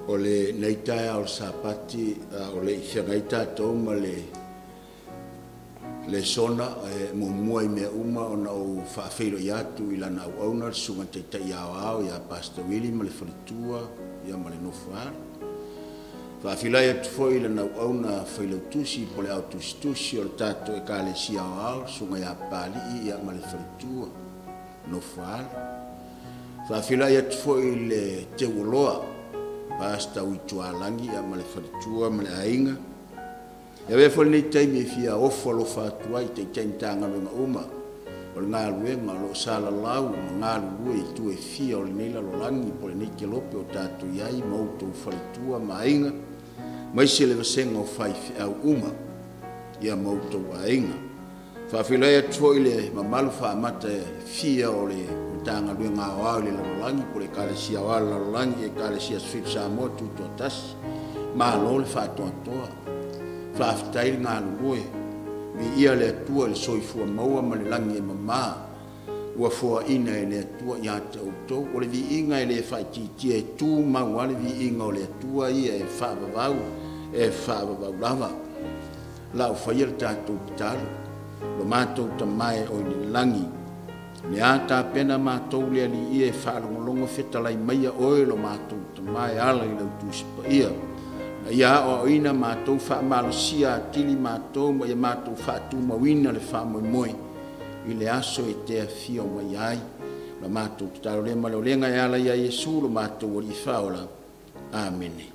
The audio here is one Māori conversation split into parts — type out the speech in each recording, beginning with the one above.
o le neitai o sapati o le whengaita tau ma le sona mo mua I mea uma o na o whaafeiro I atu I lana au auna sunga te tai au au ia Pastor Willie ma le whalitua ia ma le nofar whaafilai atu foi lana au auna whailau tusi po le au tusi o le tato e ka le si au au sunga ia pali ia ma le whalitua nofar whaafilai atu foi le te uloa Pasta uitualangi ia ma le whalitua ma le ainga ia we fo nei taimi e fia ofo lo fatua I te tanga lunga uma o le ngā luenga lo sala lau ngā lue I tu e fia o le neila lo langi po le nei ke lope o tātu iai mautou whalitua ma ainga mai se le vasenga o whai au uma ia mautou ainga whawhilai atu I le mamalu whaamata fia o le tanga luenga o au le lalolangi po le kālesia o au lalolangi e kālesia Swift Samoa tuto tasi ma lo le whātua toa whaafitai ngā lue mi ia le atua le soifua maua ma le langi e mama ua fua ina e le atua ia te autou o le vi inga e le whaititia e tū mau ale vi inga o le atua ia e whaavavau lava lau whaia le tātou pitalu lo mātou tamae o ni langi le ata pena mātou le ali ia e whaalongolongo whetalai maia oe lo mātou tamae ala I lau tūsipa ia ia o ina mātou wha malosia tili mātou ma ia mātou wha tūmawina le wha moe I le aso e te awhia o mai ai la mātou kitaro le malolenga e ala ia Yesu lo mātou o li whaola Amene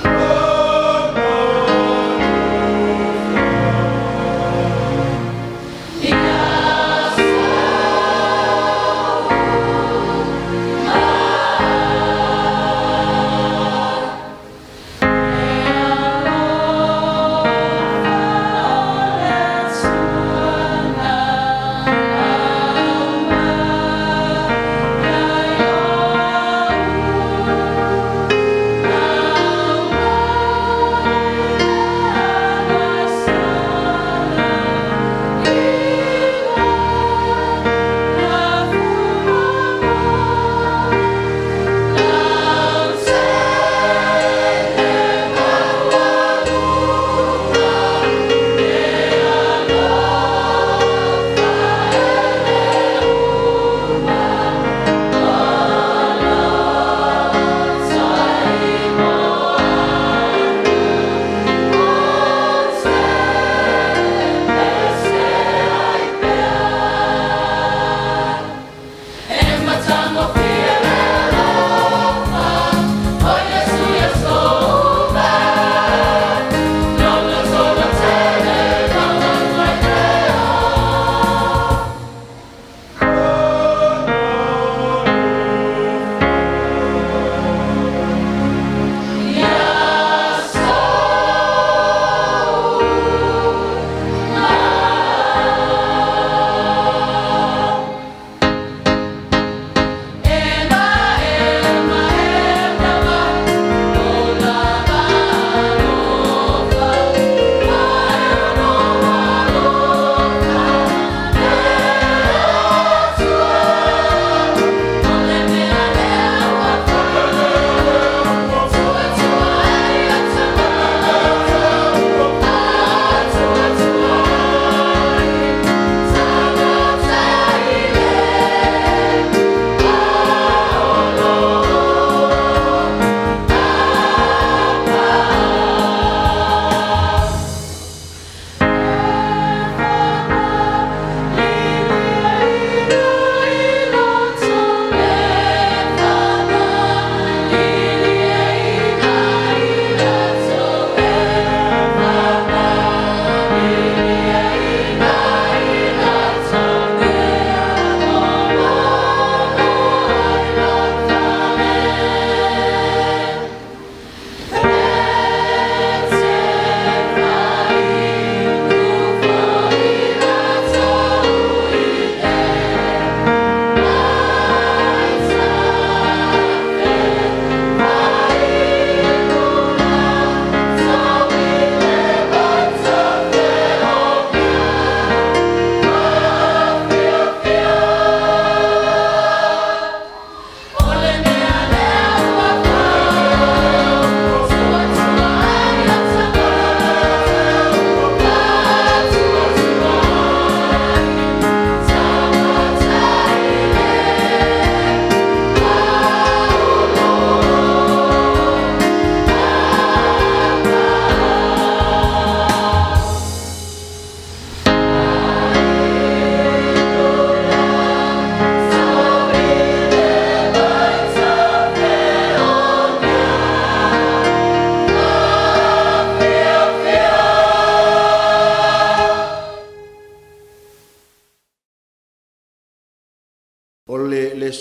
Oh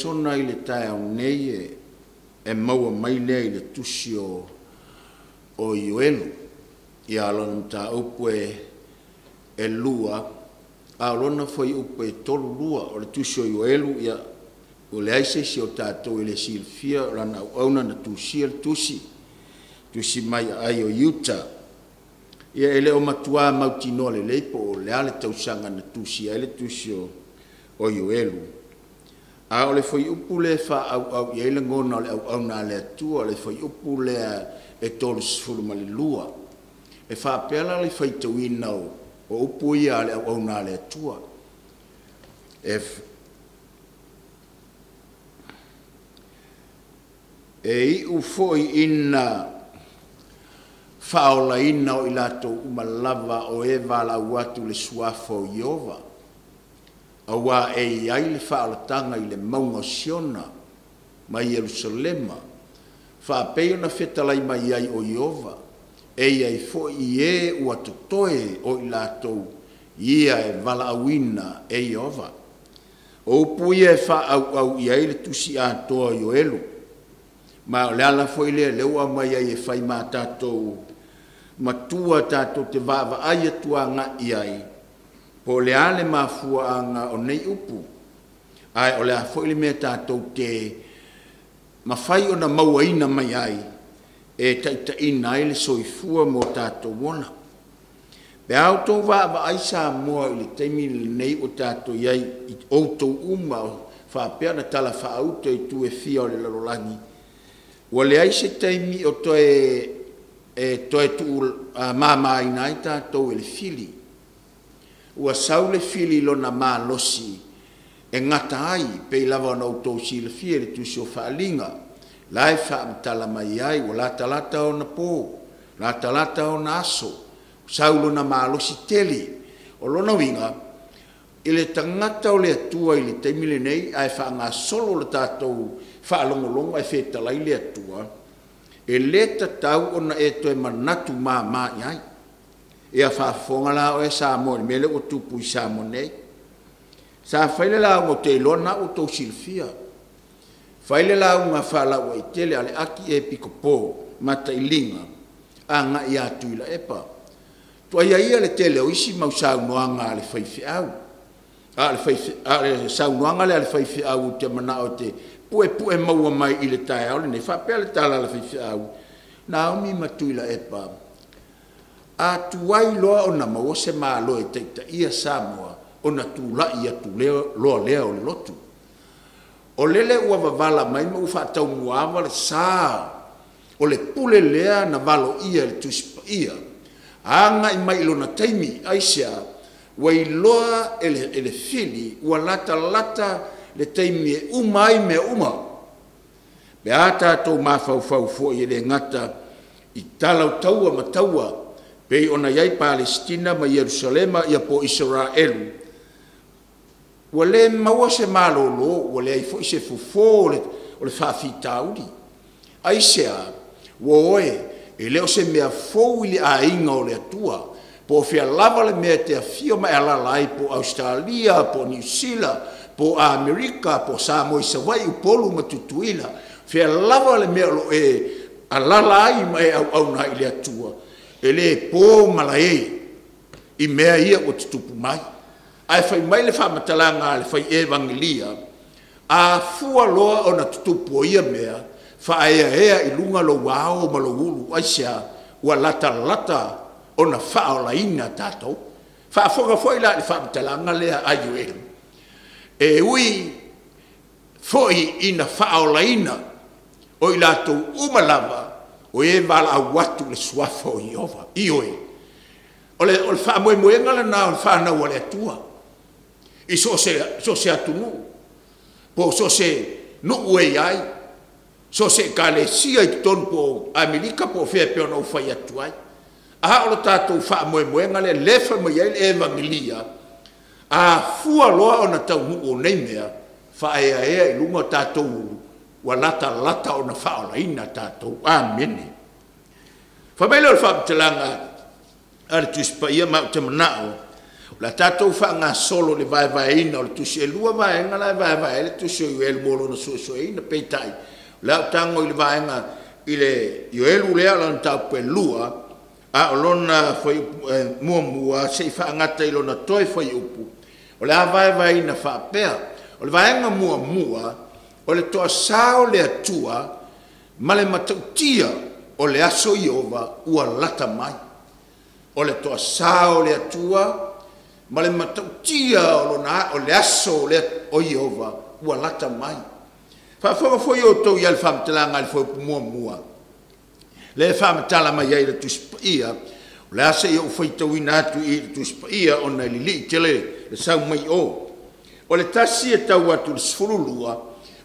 sona i le tae au nei e maua mai lea i le tusi o Ioelu. Ia alona mta upu e lua, a alona foi upu e tolu lua o le tusi o Ioelu, ia o le aise si o tātou i le silfia o lana auna na tusi le tusi mai ai o Utah. Ia ele o matua mautino le leipo o le ale tausanga na tusi ai le tusi o Ioelu. A o le foi upu le fa au ia ile ngona o le au na le atua, le foi upu le e tolu sifuru ma le lua. E fa pela le foi tauina o upu ia le au na le atua. E u foi ina faola ina o ilato umalava o eva la watu le suafo Iova. Awa e ai le faola tanga i le maunga siona mai Jerusalema. Fa peo na fetalai mai ai o Iova. E ai foi e ua totoe o ilato ia e vala awina e Iova. O pui e fa au iai le tusi atoa Ioelu. Ma le ala foi le ua mai ai e fai ma tatou matua tatou te vava ai atua nga iai. Po le ale mafua anga o nei upu. Ai o le a foi le mea tatou te mawhai o na mauaina mai ai. E taita ina ai le soifua mo tatou wona. Pe au tau vava ai sa moa i le teimi le nei o tatou iai i outou uma o whapea na tala whaauta i tu e fia o le larolangi. Wa le ai se taimi o toe tu mama ina i tātou e le fili. Ua sau le fili lo na maa losi e ngata ai pe i lava na outou si le fia le tusi o whaalinga. Lai whaamtala mai ai o la talata o na pō, la talata o na aso, sau lo na maa losi teli. O lona winga, i le tangata o le atua i le taimile nei ai whaanga solo le tātou whaalongolongo ai whetalai le atua. E le tatau ona e toe manatu mā iai. E a whaafonga la o e Samoa, mele o tupu i Samoa nei. Sa whaile la o te ilona o tau silfia. Whaile la o ngā whala o i tele ale aki e piko pō, mata i linga, a ngā i atu ila epa. Tua ia le tele o isi mau saunoanga ale whaifi au. Ale saunoanga le ale whaifi au te mana o te pue maua mai i le tae au, ne whapea le tala le whaifi au. Naomi matuila epa. A tuai loa o na maua se maa loa e teita ia Samoa o na tūla ia tu loa lea o le lotu. O lele ua wavala mai ma ufa tau muawa le saa o le pule lea na valo ia le tuspa ia. Anga i mai ilo na taimi aisea wa iloa ele fili ua lata le taimi e uma ai mea uma. Be ata tau mawhau fo i le ngata i talau taua ma taua pei ona iai Palestina ma Jerusalema ia po Israelu. Wa le maua se malolo, wa le ai fo i se fufo o le whawhitauri. Aisea, wa oe, e leo se mea fou i le a inga o le atua, po fia lava le mea te a fio ma e lalai po Australia, po New Zealand, po Amerika, po Samoa i Sawai, upolu ma tutuila, fia lava le mea lo e a lalai ma e au na i le atua. E le po malae i mea ia o tutupu mai. Ai fai mai le whamatalanga le fai evangelia. A fua loa o na tutupu ia mea, whaea i lunga lo wao ma lo ulu aisea, ua lata o na whaola ina tātou. Whaafonga foi la le whamatalanga lea Ioelu. E ui foi ina whaola ina o i lātou umalava o e vala au watu le suafa o Iova, Ioe. O le whaamoemoenga le nā o le whanau o le atua. I so se atunu. Po so se nuu e ai. So se kalesia i ton po Amerika po fea peona o whai atu ai. A o le tātou whaamoemoenga le lefa mai ai le evangelia. A fua loa o na tau nuu o nei mea. Whaea i lunga tātou wa lata o na whaola ina tātou. Amene. Whamele o le whaamtalanga ale tuspa ia mau te manao. La tatou fa nga solo le vai ina o le tusi e lua vaenga la vai le tusi o el molo na so ina peitai. La tango le vaenga ile yo elu le ala tau pe lua a lona foi mua se fa ngata i lona toi foi upu. O le vai ina fa pea. O le vaenga mua o le toa sao le atua ma le matautia o le aso Iova ua lata mai. O le toa sao le atua ma le matautia o le aso o Iova ua lata mai. Whawhanga foi o tau ial whamatala ngai foi mua. Le whamatala mai ai le tuspaia, le asa i o foi tau ina atu i le tuspaia o na lili tele le sau mai o. O le tasi e tau atu le sfurulua,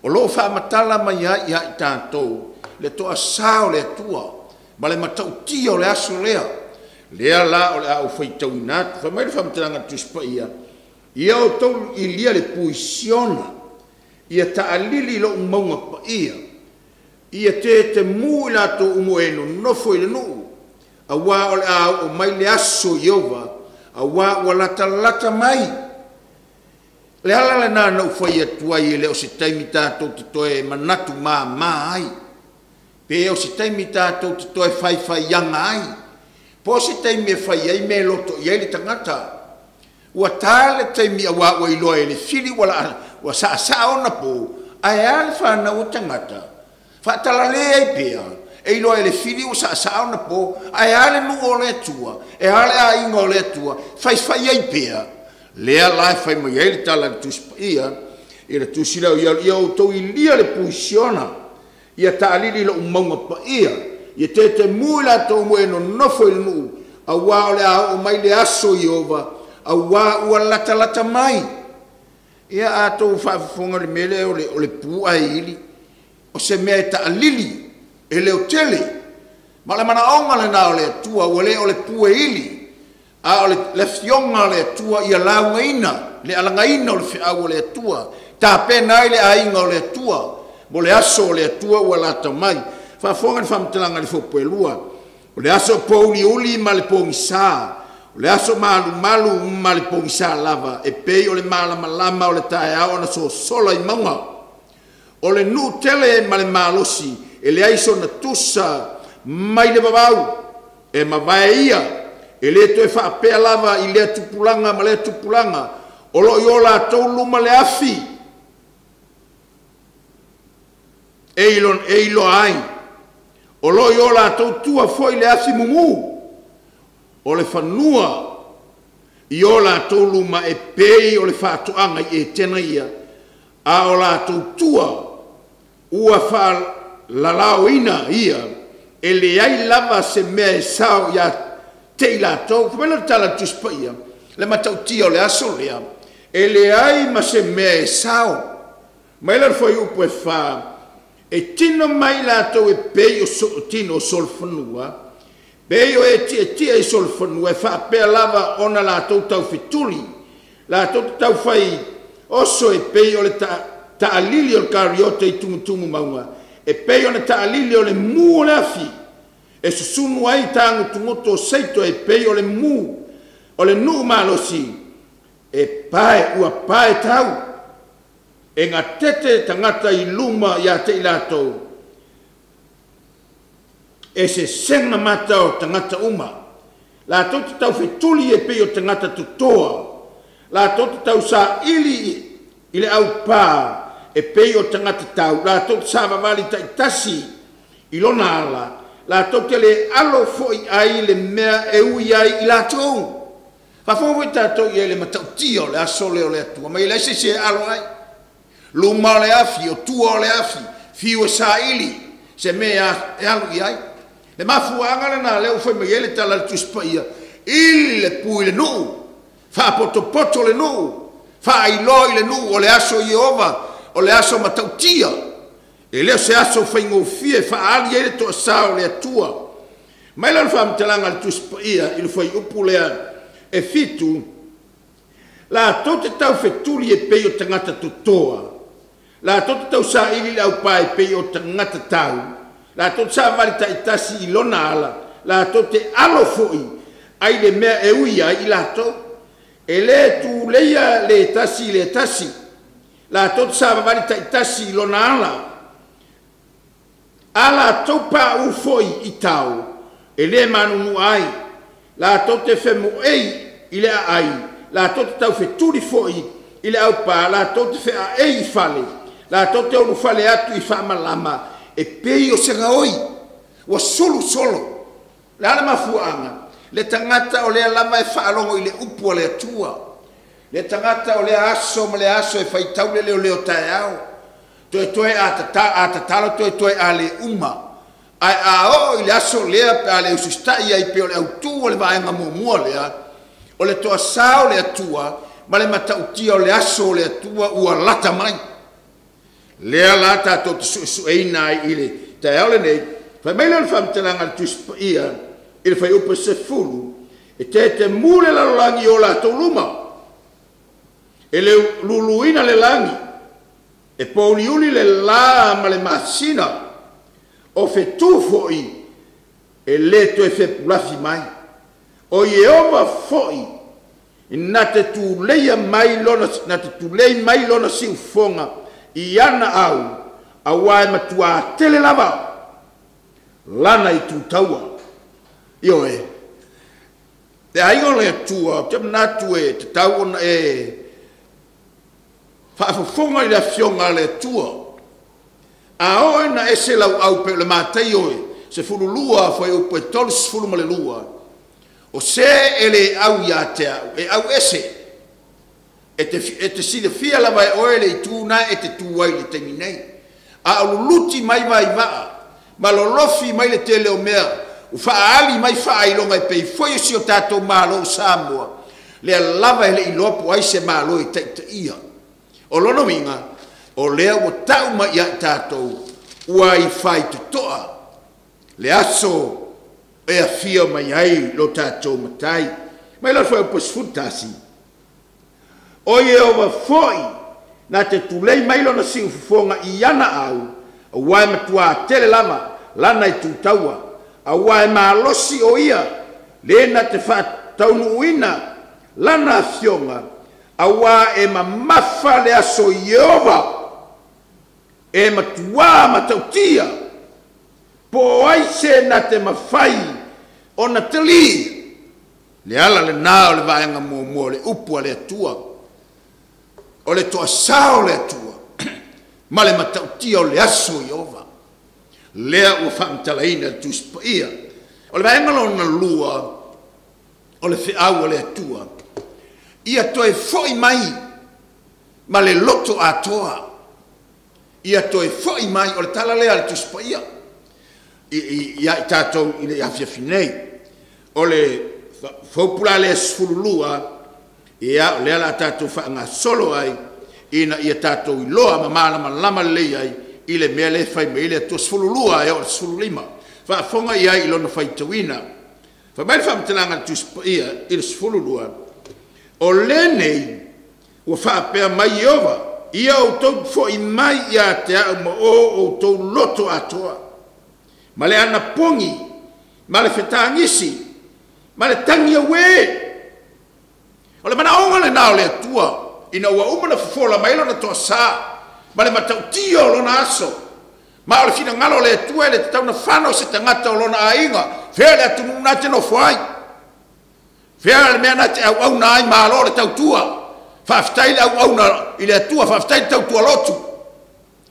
o lo whamatala mai ai i tātou, le toa sao le atua, ma le matautia o le aso lea. Lea la o le au foi tau ina atu, whamai le whamatala ngai tuspaia, ia o tau i lia le puisiona, ia ta'alili lo maunga pa ia. Ia te mui lato umo eno nofo i le nuu. A wā o le au o mai le aso Iova. A wā o lata mai. Le ala le nā nau whai atuai e le o se taimi tātou te toe manatu mā ai. Pe o se taimi tātou te toe whai yanga ai. Po se taimi e whai ai me loto i ele tangata. Ua tāle taimi a wā o iloa e le fili wala ana. Wa sa ona po ai al fa na o tangata fa tala le ai pea e lo ele fili o sa ona po ai ale no o le tua e ale ai ngo le tua fai ai pea le ala fai mo ele tala tu ia ira tu sila ia o to ilia le puisiona ia talili lo monga pa ia te mula to mo no foi no a wa le o mai le aso Iova a wa o lata mai. Ia atou whaafonga le mele o le pua e ili. O se mea ta alili. E leo tele. Ma le mana onga le nao le atua. O le pua e ili. A o le fionga le atua. Ia launga ina. Le alanga ina o le whiau o le atua. Ta pena i le ainga o le atua. Mo le aso o le atua ua lata mai. Whaafonga le whamtalanga le whopo e lua. O le aso pouni uli ma le pongi saa. O le aso malu ma le pongisa lava e pei o le malama o le tae ao na so sola i maunga. O le nu tele ma le malosi e le aiso na tusa mai le vavau e mavae ia e le to e whaapea lava i le tupulanga ma le tupulanga o lo i ola tau luma le afi e ilo ai o lo i ola tau tua foi le afi mumu. O le whanua i o la tōluma e pei o le whātuanga i e tena ia a o la tōtua ua wha lalao ina ia e le ai lava se mea e sao ia te i la tō kumena tala tuspa ia le matautia o le aso lea e le ai ma se mea e sao mai la rwhai upo e wha e tino mai la tō e pei o tino o sol whanua Beio e tia i sol whanua e whaapea lava ona la tau fituli. La tau whai oso e pei o le taalili o le kariote i tumutumu maunga. E pei o le taalili o le mu o le afi. E susunu ai tangu tungoto o seito e pei o le mu o le nuu malosi. E pae ua pae tau. E ngā tete tangata i luma ia te ilatou. E se senga mata o tangata uma. La tau tau fetuli e pei o tangata tutoa. La tau tau sa ili le au pā e pei o tangata tau. La tau sa vavali taitasi i lona ala. La tau te le alo foi ai le mea e ui ai i la tau. Whawhongo i tātou i le matau tio le asole o le atua. Ma i le se alo ai. Luma o le afi o tua o le afi. Fiu e sa ili. Se mea e alo i ai. Le mafuanga na leo foi me ele tala tuspa ia il le pui le nu fa poto le nu fa i loi le nu o le aso Iova o le aso matautia e leo se aso foi ngofie fa ali ele to sao le atua mai la fa mtelanga le tuspa ia il foi upulea e fitu la tote tau fetuli e pei o tangata tutoa la tote tau sa ili le au pai pei o tangata tau la tot sa valita itasi i lona ala la tot te alo foi ai le mea e uia i la to e le tu leia le tasi la tot sa va tasi lona ala topa u foi itau e le manu ai la tot te femu ei ile ai la tot tau fe turi foi ile au pa la tot fe a ei fale la tot te u fale atu I fa malama e pei o senga oi wa solo la mafuanga le tangata o le lama e whaalongo I le upu o le atua. Le tangata o le aso e whaitau le leo tae au. Toe a tatalo toe a le uma. Ai a o I le aso lea pe a le usustai ai pe o le autu o le vaenga mua lea. O le toa sao le atua, ma le matautia o le aso o le atua ua lata mai. Lea lata to te su eina I le tae au le nei. Fai meila le whamtelanga le tuspa ia, I le fai upa se fulu, e te mule la langi o la toluma, e le luluina le langi, e pouliuli le la ma le masina, o fe tufoi, e le to e fe pulafi mai, o Yehova foi, na te tu leia mai lona si ufonga, I ana au, a wae matua tele lava, lana I tu taua, Io te aigo le tua, te manatu te tau ona whaafafonga I le fionga le tua. A oe na ese lau au pe le mātei oe, se furulua fai upe tolis furu ma le lua. O se ele au ia te au, au ese. E te sile fia lava e oe le tūna e te tuai le tenginei. A aluluti mai vai waa, ma lolofi mai le te leo mea, u faali mai failonga pe foi si o tato malo Samoa le lava le ilopo ai se malo I te ia o lono winga o le o tau ma ia tato uai fai toa le aso e a fia mai ai lo tato matai mai lo foi pos futasi o Yehova foi na te tulei mai lo na sinfonga I ana au uai matua tele lama lana I tutaua awa e malosi o ia lena te whataunu uina lana fionga awa e mamafa le aso Yehova e matua matautia po ai se na te mawhai o na te li le ala le nao le vaenga mua le upua le atua o le toa sao le atua ma le matautia o le aso Yehova lea ua whaamtalaina le tuspa ia. O le vaengalo na lua, o le whiau o le atua, ia toe foi mai, ma le loto atoa. Ia toe foi mai, o le tala lea le tuspa ia. Ia I tātou I le awhiawhinei. O le whaupula le sfurulua, ia o lea la tātou whaanga solo ai, ina ia tātou I loa ma malama lama lei ai, I le mea le fai me le to sfululua e o sfululima fa fonga ia I lona fai tawina fa mai fa mtelanga tu ia I sfululua o le nei o fa pe mai Yehova ia o to fo I mai ia te o to loto atoa ma le ana pongi ma le fetangisi ma le tangia we o le mana onga le nao le tua ina ua umana fola mai lona to sa ma le matautia o lona aso ma o le fina ngalo le tua le tauna whano se tangata o lona ainga fea le atunu na te no fuai fea le mea na te au na ai ma lo le tautua whaftai le au na I le atua whaftai tautua lotu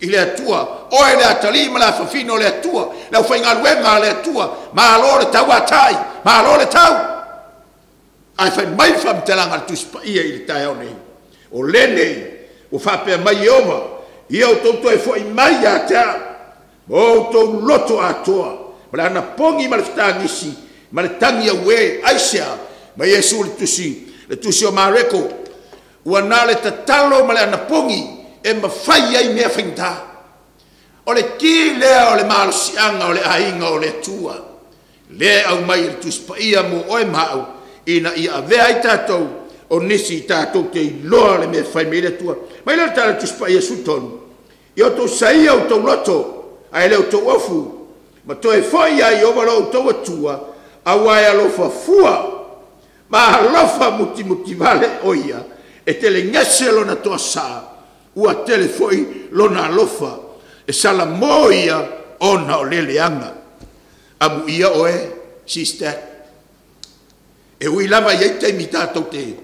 I le atua oe le atali ma la whawhino le atua le au whainga luenga le atua ma lo le tau atai ma lo le tau ai whai mai whamtelanga le tuspa ia I le tai au nei o le nei o whapea mai Yehova ia o tautu e fwoi mai a tea o tau loto atoa ma le ana pongi ma le whtangisi ma le tangi a we aisea ma Yesu le tusi o mareko ua nā le tatalo ma le ana pongi e mawhai ai mea whainta o le ki lea o le malosianga o le ainga o le tua lea au mai le tusi pa ia mo oe mau ina ia avea I tātou o nisi I tātou te loa le mea whai me le tua mai le tāle tusi pa ia sutonu I o tau saia o tau loto, ai leo tau ofu, ma toi fwoi ai o wala o tau atua, a wai alo fua, ma alofa muti vale oia e tele ngese lona toa sa ua tele foi lona alofa e sala moia ona o leleanga amu ia oe sister e ui lava ia te mitato te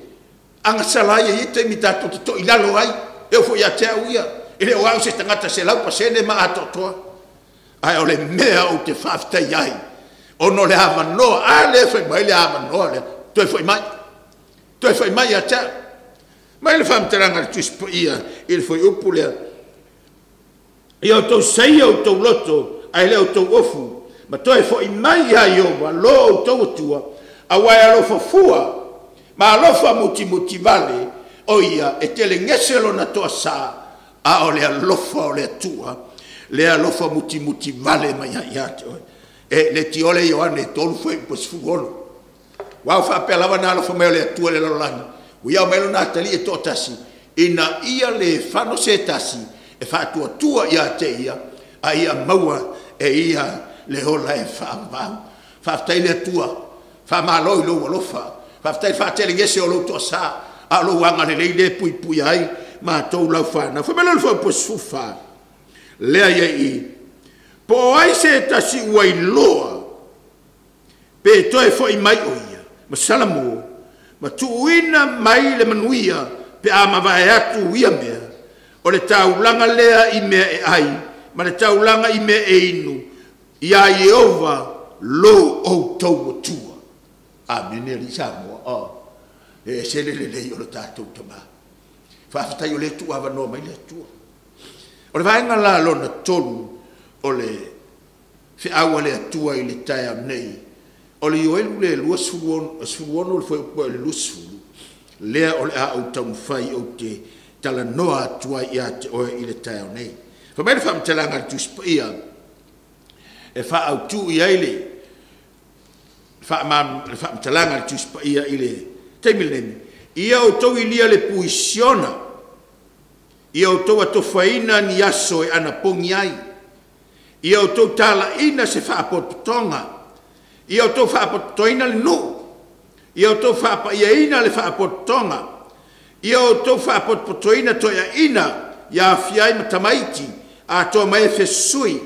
anga sala ia te mitato te to ilalo ai e foi a te uia ele o au se tangata se lau pasene ma atotoa ai ole mea o te faftai ai ono le hava no ale foi mai le hava no le toi foi mai a te mai le fam teranga tu ia il foi upule io to sei o to loto ai le o to ofu ma toi foi mai a io va lo to tua a wai alo fua ma lo fa muti vale oia e tele ngeselo na to sa a ole alofa ole tua le alofa muti vale mai ia e le tiole Ioane tolu foi pos fugolo wa fa pelava na alofa mai ole tua le lolani ia melo na tali e to tasi ina ia le fano se tasi e fa tua ia te ia a ia maua e ia le hola e fa tai le tua fa malo lo alofa fa tai fa tele ngese o lo to sa a lo wanga le pui ai ma tau lau whana. Whamela le whau sufa. Lea ia i. Po ai se tasi uai loa. Pe toe fo i mai o ia. Ma salamo. Ma tuuina mai le manuia. Pe a mawai atu ia mea. O le taulanga lea i mea e ai. Ma le taulanga i mea e inu. Ia Iova lo o tau tua. Amene li Samoa. E se le o le tātou tamaa. Whaafatai o le tua awanoa mai le tua. O le vaenga la lona tonu o le whiaua le atua i le tae am nei. O le ioelu le lua suruono le whai le lusuru. Lea o le a au taun whai o te tala noa atua i a te oe i le tae am nei. Whamai le whaamtalanga tu spaia e wha au tu i aile whaamtalanga tu spaia i le teimilemi. Ia o tau i lia le puisiona. Ia o tau atofaina ni aso e ana pongi ai. Ia o tau tala ina se whaapotonga. Ia o tau whaapotoina le no. Ia o tau whaapaia le whaapotonga. Ia o tau whaapotoina toia ina. Ia fiai matamaiti. A toa mai fesui.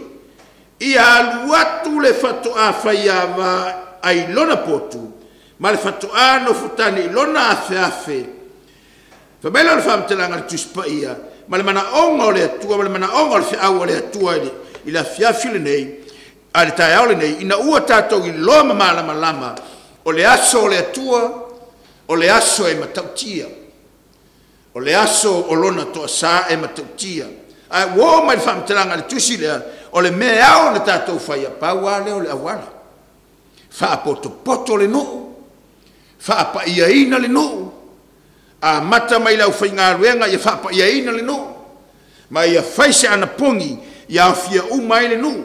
Ia aluatu le whatoa whaia wa ai lona potu. Ma le fatoano futani lona afe Whamela le whamtelanga le tuspaia ma le mana onga o le atua ma le mana onga o le whiau o le atua i la fiafile nei a le tae aole nei ina ua tātou i loa malama o le aso o le atua o le aso e matautia o le aso o lona toa sa e matautia a wo mai le whamtelanga le tusi lea o le mea ao le tātou whaia paua leo le awana whaapoto le noo Whaapa ia ina le no. A mata mai lau whainga ruenga ia whaapa ia ina le no. Ma ia whaise ana pongi ia fia umai le no.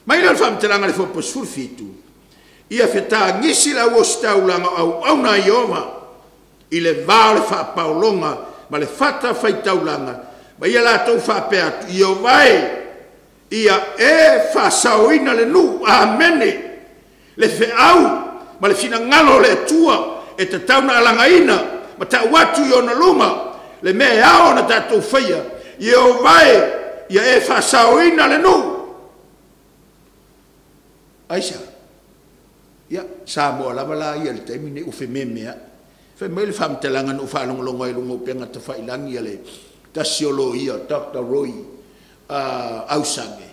Mai lau whaamtelanga le whapa surfitu. Ia whetā ngisi lau o staulanga au na Iova. I le vāo le whaapaolonga ma le whata whaitaulanga. Ma ia la tau whaapea atu Iovai. Ia e whasauina le no. Amene. Le wheau. Ma le fina ngalo le tua. E te tauna alangaina, ma ta watu i ona luma, le mea ao na tatou whaia, i o vai, ia e whasaoina le nu. Aisa, ia, sa moa lava la ia le taimine uwhe memea, whai mai le whamtelanga no whalongolonga i lungo penga ta whailangi ia le tasiolo ia, Dr. Roy, ausange.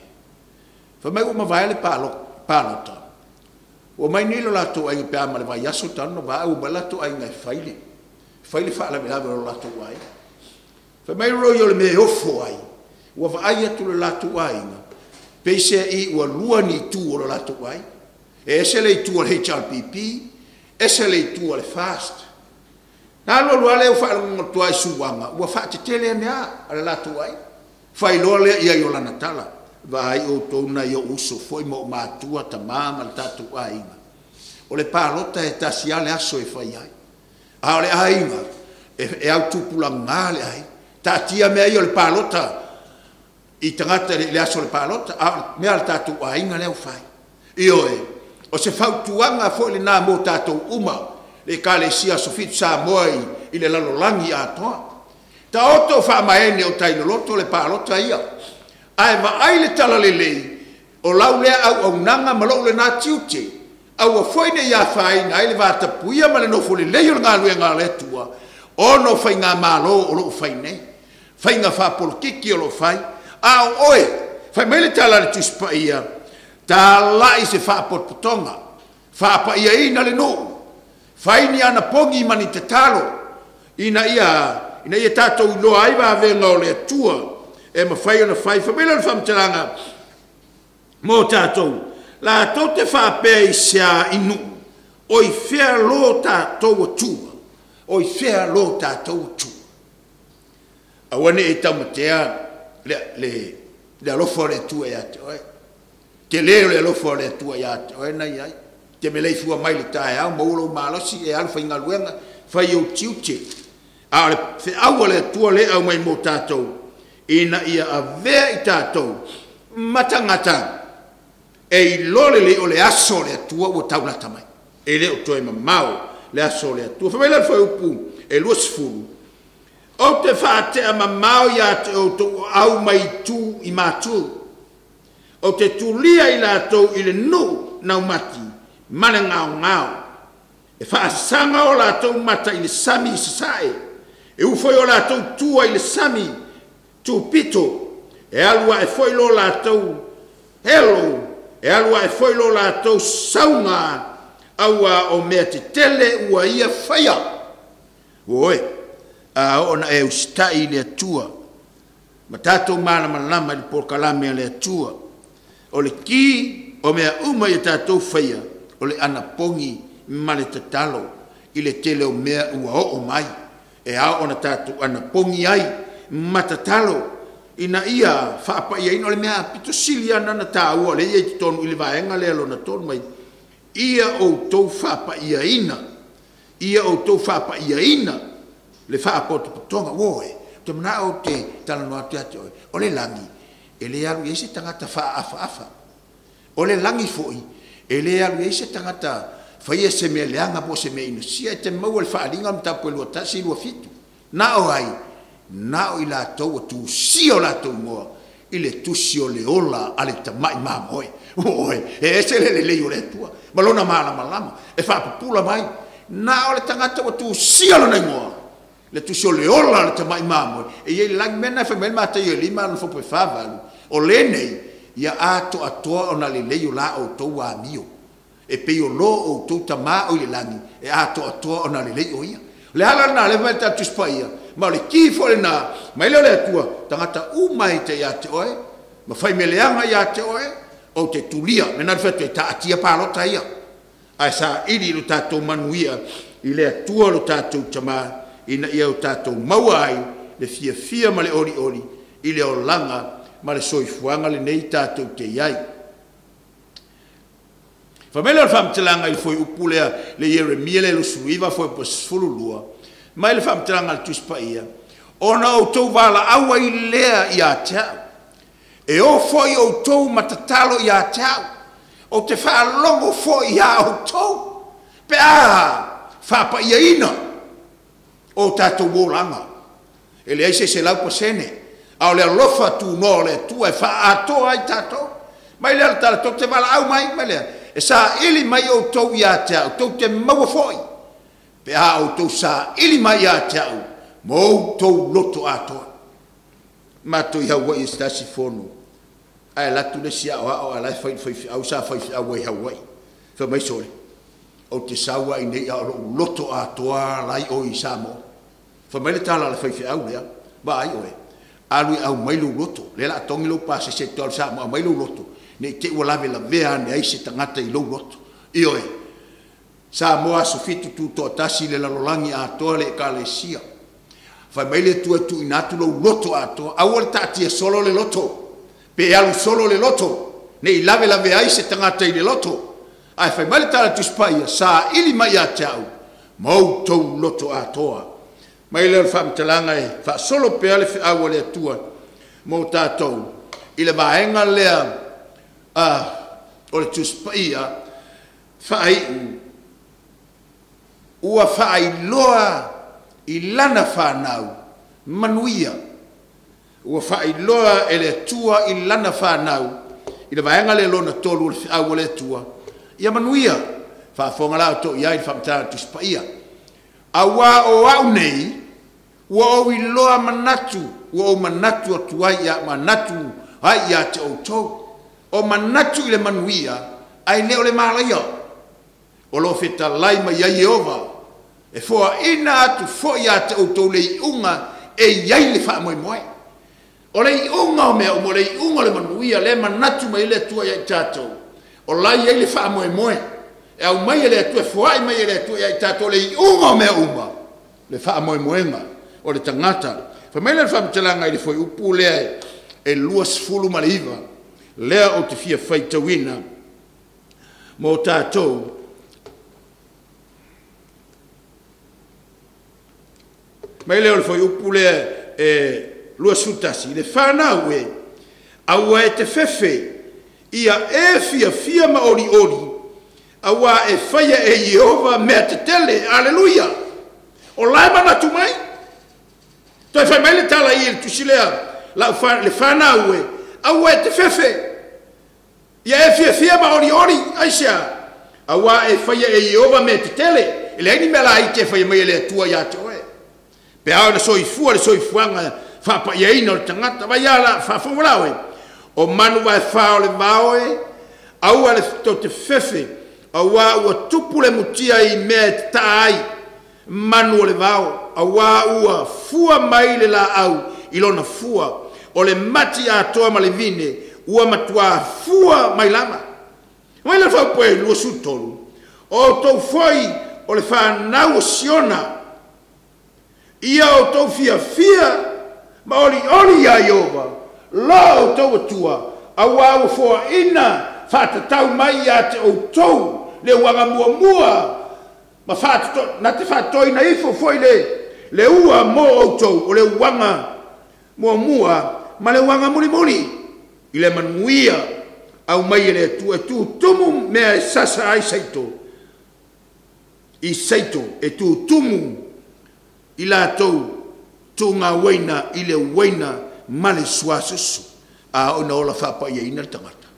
Whai mai uma vai le palota. O mai nilo lato ai pe ama le vai aso tano va o balato ai ngai faile fa la mela lo lato ai fa mai ro yo le me ofo ai o va ai tu le lato ai pe se i o lua ni tu o lato ai e se le tu o HRPP e se le tu o le fast na lo le o fa lo to ai suanga o fa te tele na ala lato ai fa lo le ia yo la natala vai o tona yo uso foi mo matua tamama tatu ainga o le palota e tasiale aso e fai ai a le ainga e au tupula ngale ai tatia me yo le palota i tangata le aso le palota a me al tatu ainga le fai io e o se fautuanga foi le na mo tatu uma le kalesia sofitu Samoa i le lalolangi atoa. Ta oto wha maene o taino loto le pālota ia. Ai ma ai le tala lelei, o lau lea au nanga malo le nā tiute, au a whaine ia whaina, ai le vata puia ma le nofo le leio ngā lue ngā letua, ono whai ngā mālo o lo whaine, whai ngā whapolokiki o lo whai, a oe, whai mai le tala le tuspa ia, ta lai se whapotpotonga, whapa ia ina le no, whai ni ana pongi mani te talo, ina ia tātou loa ai wa venga o le atua, e ma whai ona whai, whamela le whamtalanga, mō tātou, la tau te whapea i sea inu, oi whea lo tātou atua, oi whea lo tātou atua. Awane e taumatea, le alofo le atua ia te oe, te leo le alofo le atua ia te oe, nai ai, te melei fua mai le tae au, maulo malosi, e alfa inga luenga, whai au tiute, a le fe aua le atua le au mai mō tātou, ina ia a vea i tātou, matangata, e i lole le o le aso le atua ua taunata mai, e le o toe mamau le aso le atua, whamela le whai upu, e lua sifuru, o te whaatea mamau ia te o tō au mai tū i mātū, o te tūlia i lātou i le nu nau mati, mane ngau, e whaasanga o lātou mata i le sami i sasae, e ufoi o lātou tua i le sami, tu pito, e alua e foi lo lātou helo, e alua e foi lo lātou saunga, aua o mea te tele ua ia whaia. Oe, a ona e ustai le atua, ma tātou mana manama li porkalame le atua, o le ki o mea uma i tātou whaia, o le anapongi ma le tatalo, i le tele o mea ua o mai, e a ona tātou anapongi ai, matatalo ina ia whaapa ia ino le mea pito sili ana na tāua le ia i tonu i le vaenga le alo na tonu mai ia o tau whaapa ia ina le whaapa o te patonga woe te mana o te talano atu ate oe o le langi e le alu e se tangata whaafa o le langi foi e le alu e se tangata whaia se mea leanga po se mea ino sia e te maua le whaalinga mtapu e lua tasi lua fitu na o ai na o i lātou a tu sio lātou moa i le tusi o le ola a le tamai mamoe. Oe, e se le lei o le tua. Malona malama, e whapapula mai. Na o le tangata o tu sio le moa. Le tusi o le ola a le tamai mamoe. E iei lang mena e whamel mata i o lima anu whapu e whavalu. O le nei, ia ato atoa o na le lei o la o tou a mio. E pei o lo o tou tama o i le langi. E ato atoa o na le lei o ia. Le ala na le mai tatu spa ia. Ma le kifo le na, mai leo le atua, tangata umai te ia te oe, ma whai meleanga ia te oe, o te tulia, me nari whatu e ta atia pālota ia. Ai sa iri lo tātou manuia, i le atua lo tātou tama, ina ia o tātou mauai, le fia ma le ori, i le o langa, ma le soifuanga le nei tātou te iai. Whamela le whamtelanga i foi upulea le Jeremia le lo suiva foi po sfululua, mai le whamteranga le tuspa ia, ona o tau wala awa i lea i a teau, e o foi o tau matatalo i a teau, o te whaalongo foi i a o tau, pe a whapa ia ina, o tātou wōlanga, e le aise se laupa sene, au le alofa tu no le tua e wha atoa i tātou, mai le altala tau te wala au mai lea, e sa ili mai o tau i a teau, tau te maua foi, pe a o tau sa ili mai a te au, mou tau loto atoa. Mato i Hawaii stasi fono. Ai latu le si au au alai au sa whai au i Hawaii. Wha mai sore. O te saua i nei au loto atoa lai o i Samoa. Wha mai le tala le whai au lea. Ba ai oe. Alui au mailu loto. Le la tongi lo pa se tol Samoa mailu loto. Nei te ua lave la vea ne ai se tangata i lo loto. I oe. Samoa sofitu tu to tasi le lalolangi a toa le kalesia. Fai mai le tua tu inatu lo loto a toa. Awal tati e solo le loto. Pe alu solo le loto. Ne i lave ai se tangata i le loto. Ai fai mai le tala tu spaia. Sa ili mai a te au. Mau tau loto a toa. Mai le fam talanga e. Fa solo pe ale awa le tua. Mau tātou. I le vaenga lea. O le tu spaia. Fai ua whaailoa I lana whanau manuia ua whaailoa e le tua I lana whanau I le vaenga le lona tolu le whiau le tua ia manuia whaafonga lao to iai le whaamtara tuspaia awa o au nei ua o iloa manatu ua o manatu o tuai ia manatu hai ia te outou o manatu I le manuia ai leo le malaia o lo feta lai mai ia Yehova e foa ina atu fo ia te outou le iunga e iai le wha moe moe o le iunga o mea o mo le iunga le manuia le manatu mai le tua ia tatou o lai iai le wha moe moe e au mai le atu e foa mai le atu ia tatou le iunga o mea uma le wha moe moenga o le tangata fa mai le wha mtalanga I le foi upu lea e luas fulu maliva lea o te fia faitawina mo tatou mai leo le foi upu lea e lua sutasi le whanau e aua e te fefe ia e fia ma ori aua e whaia e Yehova mea te tele aleluia o lai manatu mai toi whai mai le tala I le tusilea le whanau e aua e te fefe ia e fia ma ori aisia aua e whaia e Yehova mea te tele ele aini mea la I te whaia mai le tua ia te oe pe au le soifuanga whapa ia ina o le tangata vai ala whafongolawe o manu vai whao le vaoe aua le to te fefe aua ua tupu le mutia I mea te taai manu o le vao aua ua fua mai le la au ilona fua o le mati atoa ma le vine ua matua fua mai lama mai le whao poe lua sutolu o tau foi o le whanau o siona ia o tau fia ma oli ia Yehova lo o tau atua aua ua foa ina whatatau mai ia te o tau le wanga mua ma na te whatoi na ifo foi le ua mo o tau o le wanga mua ma le wanga muli I le manuia au mai le tu tumu mea sasa ai saito I saito e tu tumu I la tau tunga waina I le waina male suasusu a ona ola whapa ia ina tangata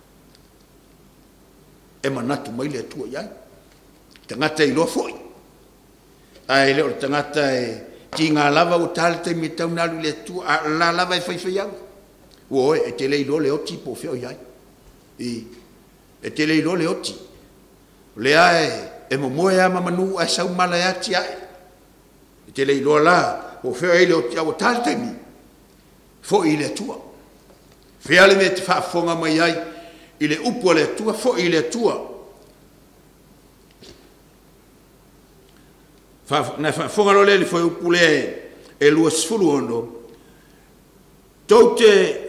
e manatu mai le tua iai tangata I loa foi ai le o tangata e ki ngā lava o tale te me tau nalu le tua a la lava e whaiwhai au oi e te leilo le oti po feo iai e te leilo le oti le ae e momoe ama manu a sau mala e ati ae e te leilo la po feo e le oti au tale te mi fo I le tua fea le me te whaafonga mai ai I le upu le tua fo I le tua na whaafonga lo le fo upu le e lua sfuru ono tau te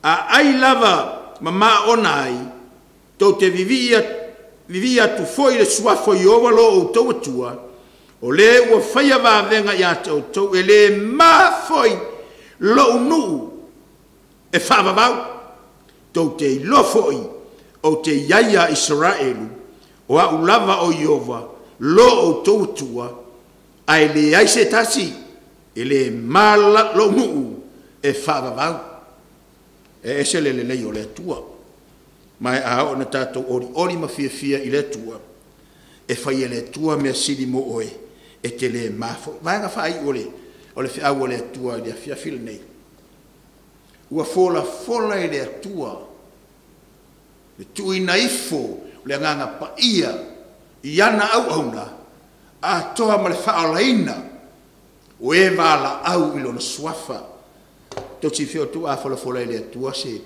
a ai lava ma ona ai tau te vivia tu foi le suafo I ova lo o tau atua o le ua whaia venga ia te o tau e le ma foi lo unu e whaavavau tau te ilo foi o te iaia Israelu o au lava o Iova lo o tau atua ai le ai se tasi e le ma lo unu e whaavavau e ese le o le tua mai a o na tatou ori ma fia I le tua e whai le tua mea sili mo oe e te le mafo mai nga whai o le whia o le tua le fia fila nei ua fola I le tua le tui na ifo le nganga pa ia I ana au na a toa ma le whaalaina o e wala au ilo na swafa to si fio tu a fola le tua se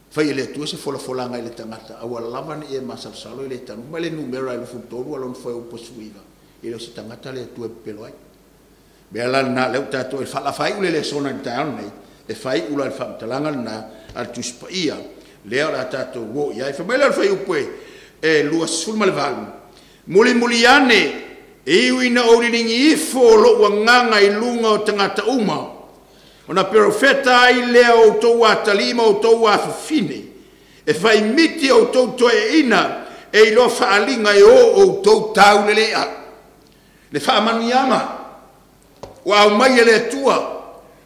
fai le tua se fola ngai le tangata a wala lava ni e masal salo le tanu ma le numero ai fu toru alon foi un po suiva e lo si tangata le tua pelo ai be ala na le tato e fala fai le sona down nei e fai ula il fam talanga na al tu spaia le ora tato wo ia fa mai le fai un po e lua sul malval muli ane e wina o ringi ifo lo wanganga I lunga o tangata uma ona profeta ai lea o tau atalima o tau afine e fai miti o tau toe ina e ilo faalinga e o tau tau lelea le whaamanianga, wa au mai le tua,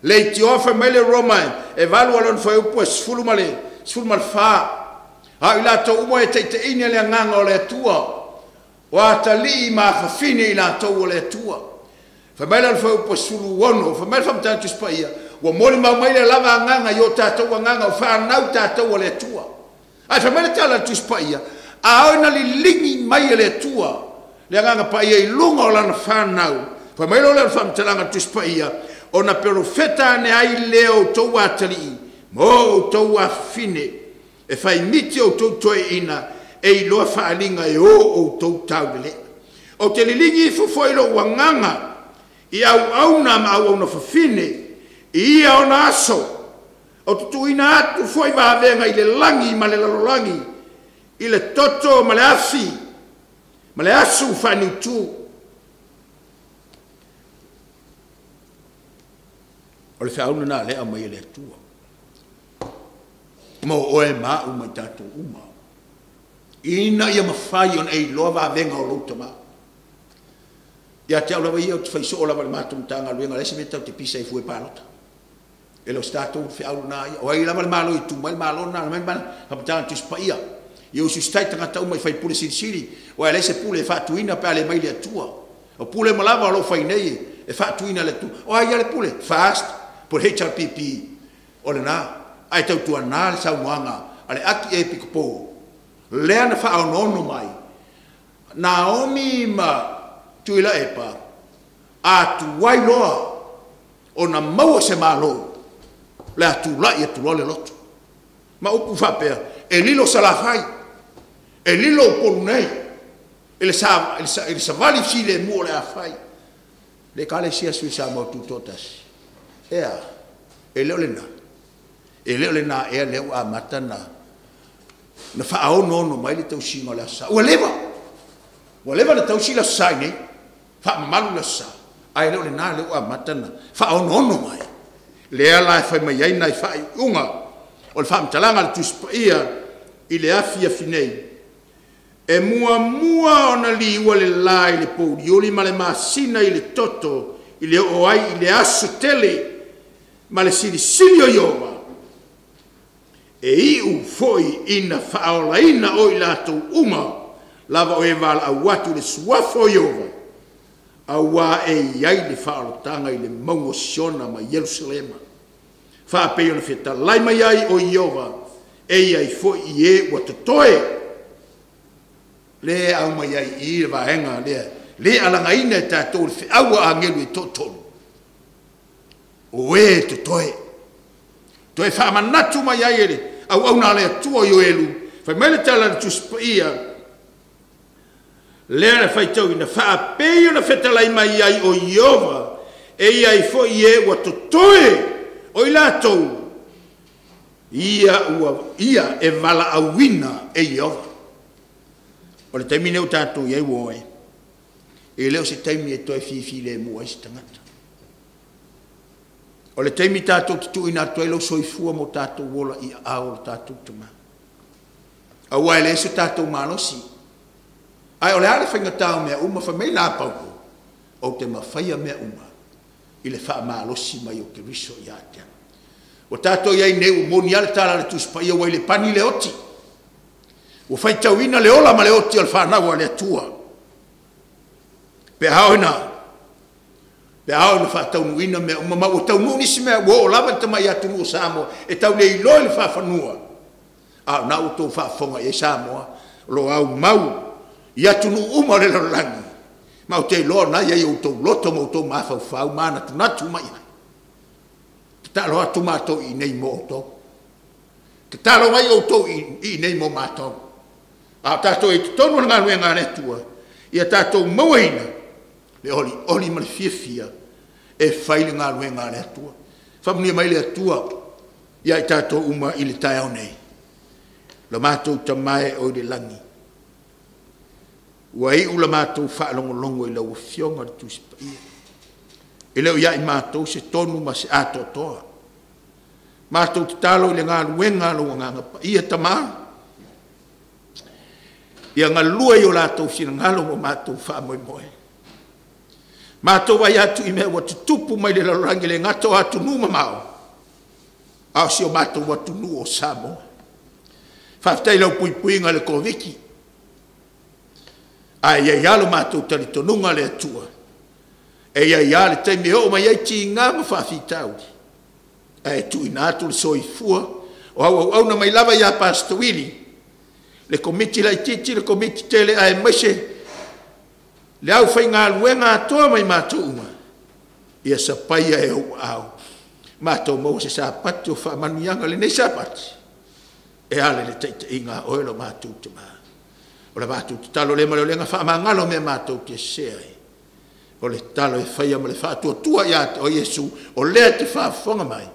le ti ofa mai le Roma, e valu alon foi upo sfulu male fa, a ila to umo e te ine le nganga o le tua, wa tali ma fafine ila to o le tua, fa mai le foi upo sfulu wono, fa mai fam tantu spaia, wa moli ma mai le lava nganga yo tato nganga o fa nau tato o le tua, ai fa mai le tala tu spaia, a ona li lingi mai le tua, le nganga pa ia ilunga o lana fa nau, fa mai lo le fam talanga tu spaia, ona profeta ne ai leo to watali, mo to wa fine, e fai miti o to toe ina, e loa faalinga e o to taule. O te lilingi foi lo wanganga, i au na ma au na fafine, i au na aso, o tu ina atu foi va venga i le langi ma le langi, i le toto ma le afi, ma le asu fani tu. O le whauna nā lea mai le atua. Mo oe maa umai tātou uma. Ina ia mawhai on ei loa wā venga o louta maa. Ia te aulawa ia o te whaiso o lawa le mātum tāngā luenga lese me tau te pisa i fue pālota. E lo statou whiaulu nā ia. O ai lawa le mālo i tūmai mālo nā mai mana hapatāna tu spa ia. Ia usu stai tangata umai whai pule siri. O ai lese pule e whātuina pā le mai le atua. O pule malawa o lo whai nei e whātuina le tu. O ai ale pule. Fast. Por HRPP o le nā, ai tau tua nā le sau moanga, ale aki e pikopo, lea na wha nono mai, Naomi ma tuila e pa, a tu wai loa, o na maua se malo, le a tu lai e tu lo le loto. Ma upu whapea, e lilo salafai, e lilo polu nei, e le savali si le mua le a fai, le kale sia sui sa mau tu totas. Ea, e leo le na, ea leo a mata na whaao nono mai le tau singa le asa. Ua lewa le tau singa sa nei, wha mamalu le asa. Ai leo le na leo a mata na whaao nono mai. Lea la e whai mai aina i whai unga, o le wha mtalanga le tuspa ia, i le afi finei. E mua o na li ua le la i le pouri, o li ma le masina i le toto, i le oai, i le aso tele, ma le sili o iowa. E iu foi ina whaolaina o i lātou uma, lava o e wala a watu le suafo iowa, a wā e iai le whaolotanga i le maungo siona ma Yerusalema. Whapei ona whita laima iai o iowa, e iai foi i e watotoe. Le au mai iai i le vahenga, le alanga ina e tātou le whiaua a ngelu i totonu. O e te toe. Toe whamanatu mai ai ere. Au nā lea tua i o elu. Whai mele tala na tuspa ia. Lea na whaitau ina whaapei o na whetalai mai ai o Iova. E iai fo i e wa to toe. O i lātou. Ia e wala awina e Iova. O le taimi neu tātou iai woe. E leo se taimi e toe fifi le mua isi tangata. O le taimi tātou ki tu ina tuai lo soifua mo tātou wola i ao tātou tuma. A wai le se tātou malosi. Ai o le ale whainga tāo mea uma wha mei nā pauko. O te mawhaia mea uma. I le wha malosi mai o ke riso i atea. O tātou iai neu moni ale tāla le tuspa ia wai le pani le oti. O whaitau ina le ola ma le oti al whanau a le atua. Pe hao ina. Pe ao na whaatau nuina mea umama o tau nuni si mea wo o lava tama i atu nua Samoa e tau nei loi le whaafanua a na o tō whaafonga e Samoa lo au mau i atu nu uma le langi ma o te loa na iai o tō loto mo tō mawhau whau mana tu natu mai hai te talo atu mātou i nei mo o tō te talo mai o tō i nei mo mātou a tātou e te tonu ngā nui ngā netua i a tātou mauaina le oli ma le fia e whaile ngā rue ngā le atua. Whamunia mai le atua ia i tātou uma i le tae au nei. La mātou tamae o le langi. Ua i ula mātou whaalongolongo i lau fionga le tuspa ia. E leo ia i mātou se tonu ma se atotoa. Mātou te talo i le ngā rue ngā lo ngā ngapa. Ia tamā. Ia ngā lua i o lātou sina ngā lo mo mātou whaamoe moe. Mātou ai atu I mea ua tutupu mai le lalorangi le ngato atu numa mao. Ao si o mātou ua tunu o Samoa. Whaftai lau puipuinga le koviki. Ai ia ialo mātou tali tonunga le atua. E ia iale taimi o mai ai ti ngā ma whawhitau. E tu inatu le soifua. O au na mai lava ia Pastor Willie. Le komiti lai titi, le komiti tele ai maise. Le au whai ngā luenga atoa mai mātou uma. Ia sapaia e au. Mātou mau se sapati o whamanuianga le nei sapati. E ale le teite inga oelo mātou te maa. O le mātou te talo le male o lenga whamangalo me mātou te seai. O le talo e whaia ma le whātua tua ia o Yesu o lea te whaafonga mai.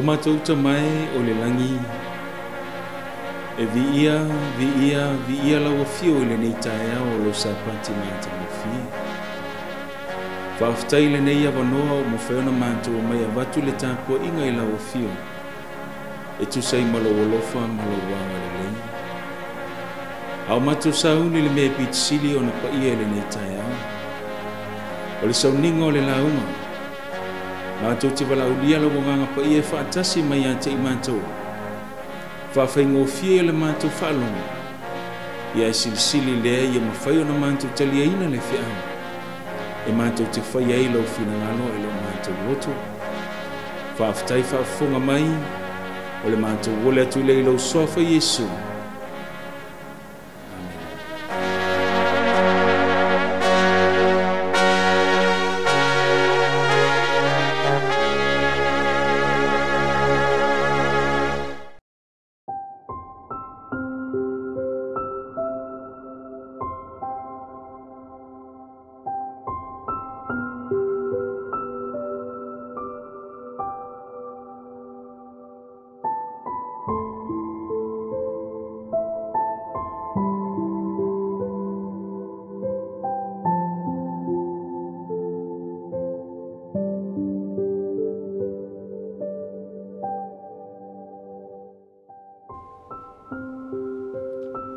Mātou mai o le langi e vi ia lau fio le nei tae o lo sapati mātou mo fi. Whaftai le nei awanoa o mo wheona mātou mai a watu le tāpua inga I lau fio. E tu sai malo wolofa malo wawa le lei. Au mātou sauni le mea pitisili o na pa ia le nei tae au. O le sauninga o le launga. Mātou te wala ulia la wanganga pa ia whaatasi mai a te I mātou. Whawhaingo fie le mātou whalonga. Ia silisili lea ia mawhai o na mātou talia ina le whiau. E mātou te whai ei lau whina ngalo e lau mātou loto. Whawhtai whawhonga mai. O le mātou wole atu lei lau sofa Yesu.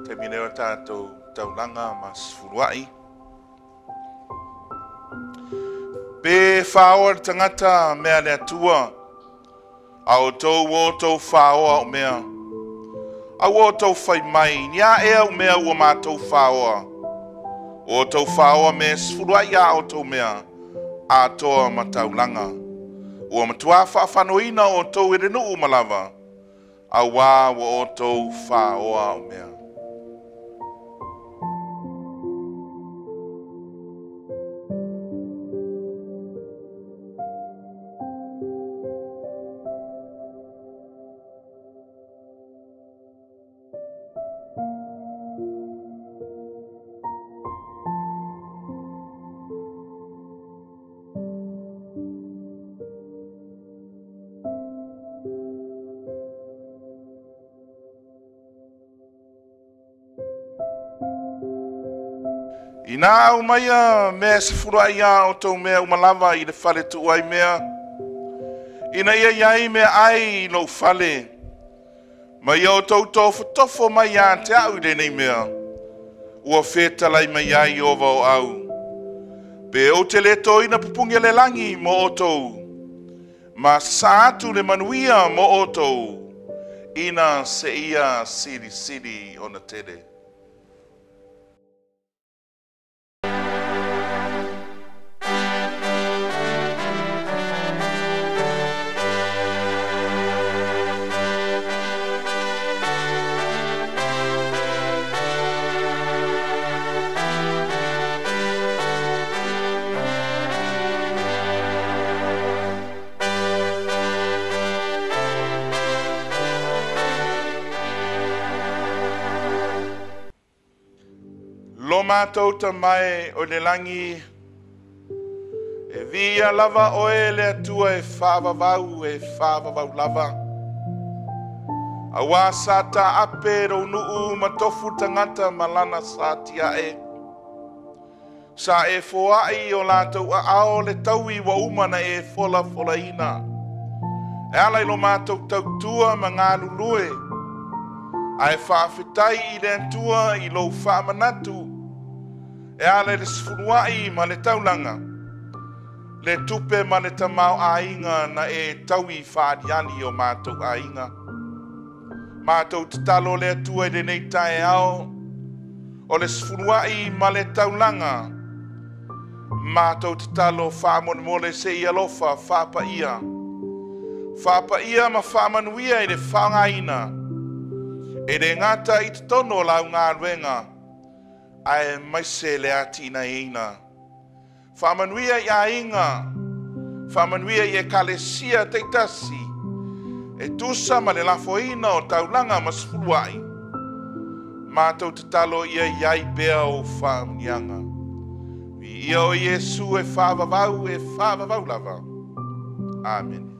Te mineo tātou taulanga ma sfuruai. Pe whaoa tangata mea le atua. Au tau o tau whaoa o mea. Au o tau whai mai. Nia ea o mea ua mātou whaoa. O tau whaoa me sfuruai a o tau mea. A toa ma taulanga. Ua matua whaafanoina o tau ere nuu malava. Au wā o tau whaoa o mea. Ina au maia mea se fura ia o tau mea umalava i le fale tu ai mea. Ina ia iai mea ai lo fale. Mai o tau tofo mai a te au le nei mea. Ua whetalai mai ai o vau au. Pe o te le toina pupungi le langi mo o tau. Ma sa atu le manuia mo o tau. Ina se ia siri o na tere. Lo mātou ta mai o le langi e via lava o e le atua e whāwawau lava. A wā sa ta ape ro nuu matofu tangata malana sa tia e. Sa e foai o lātou a ao le taui wa umana e fola ina. E alai lo mātou tau tua ma ngā lulue. Ai whawhitai i le antua i lo whamanatu. E ale le sfunuai ma le taulanga. Le tupe ma le tamau ainga na e taui whaadiani o mātou ainga. Mātou te talo le atua i le nei tae ao. O le sfunuai ma le taulanga. Mātou te talo whamonimole se i alofa whapa ia. Whapa ia ma whamanuia i le whangaina. E re ngata i te tono lau ngā ruenga. Ai mai se le atina ina. Whamanuia i a inga. Whamanuia i e kalesia te tasi. E tusa ma le lafoina o taulanga ma spuruai. Mātou te talo ia iai bea o whamnianga. Ia o Iesu e whawawau lava. Amen.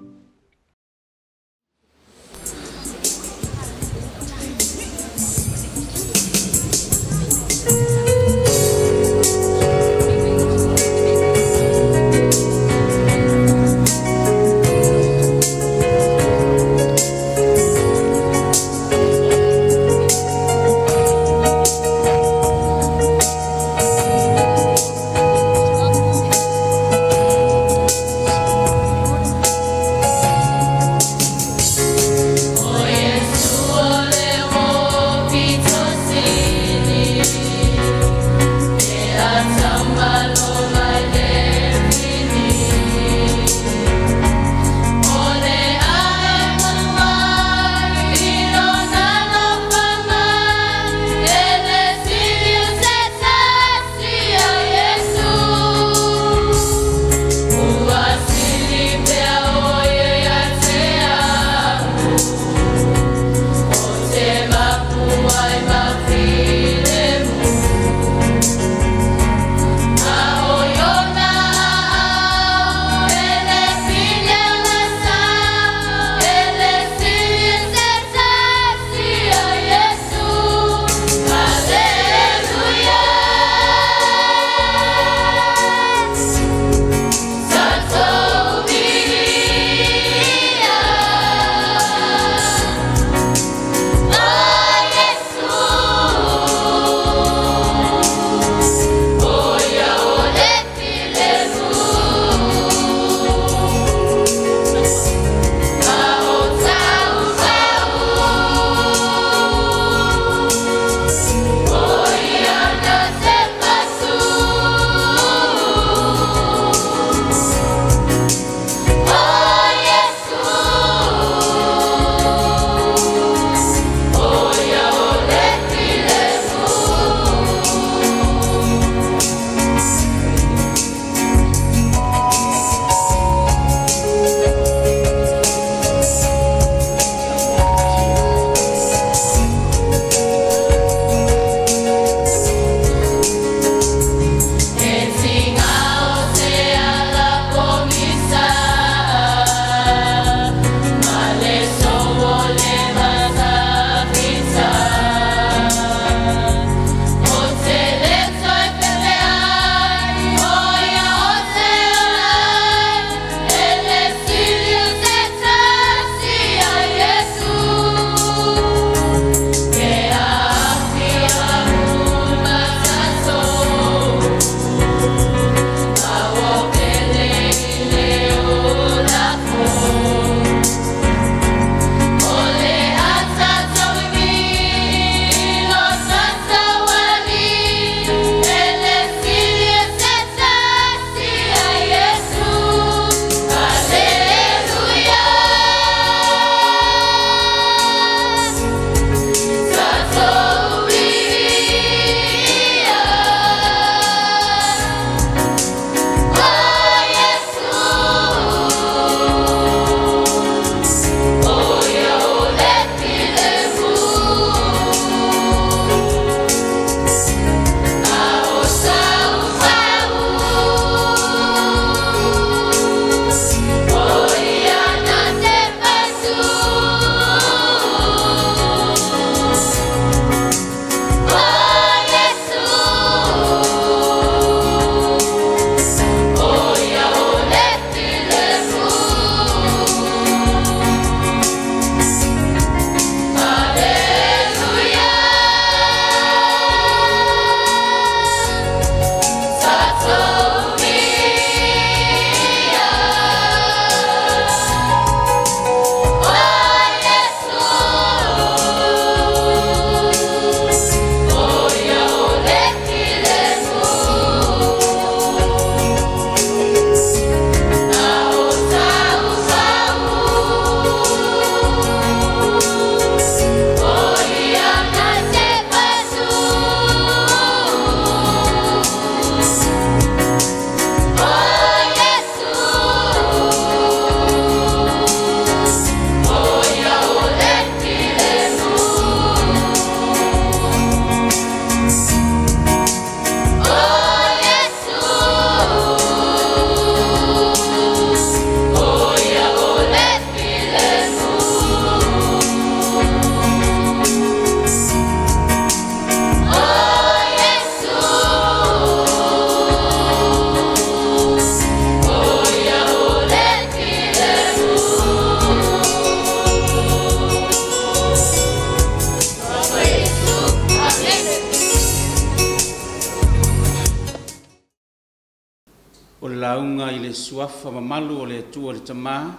le suafa mamalu o le atua le tamā,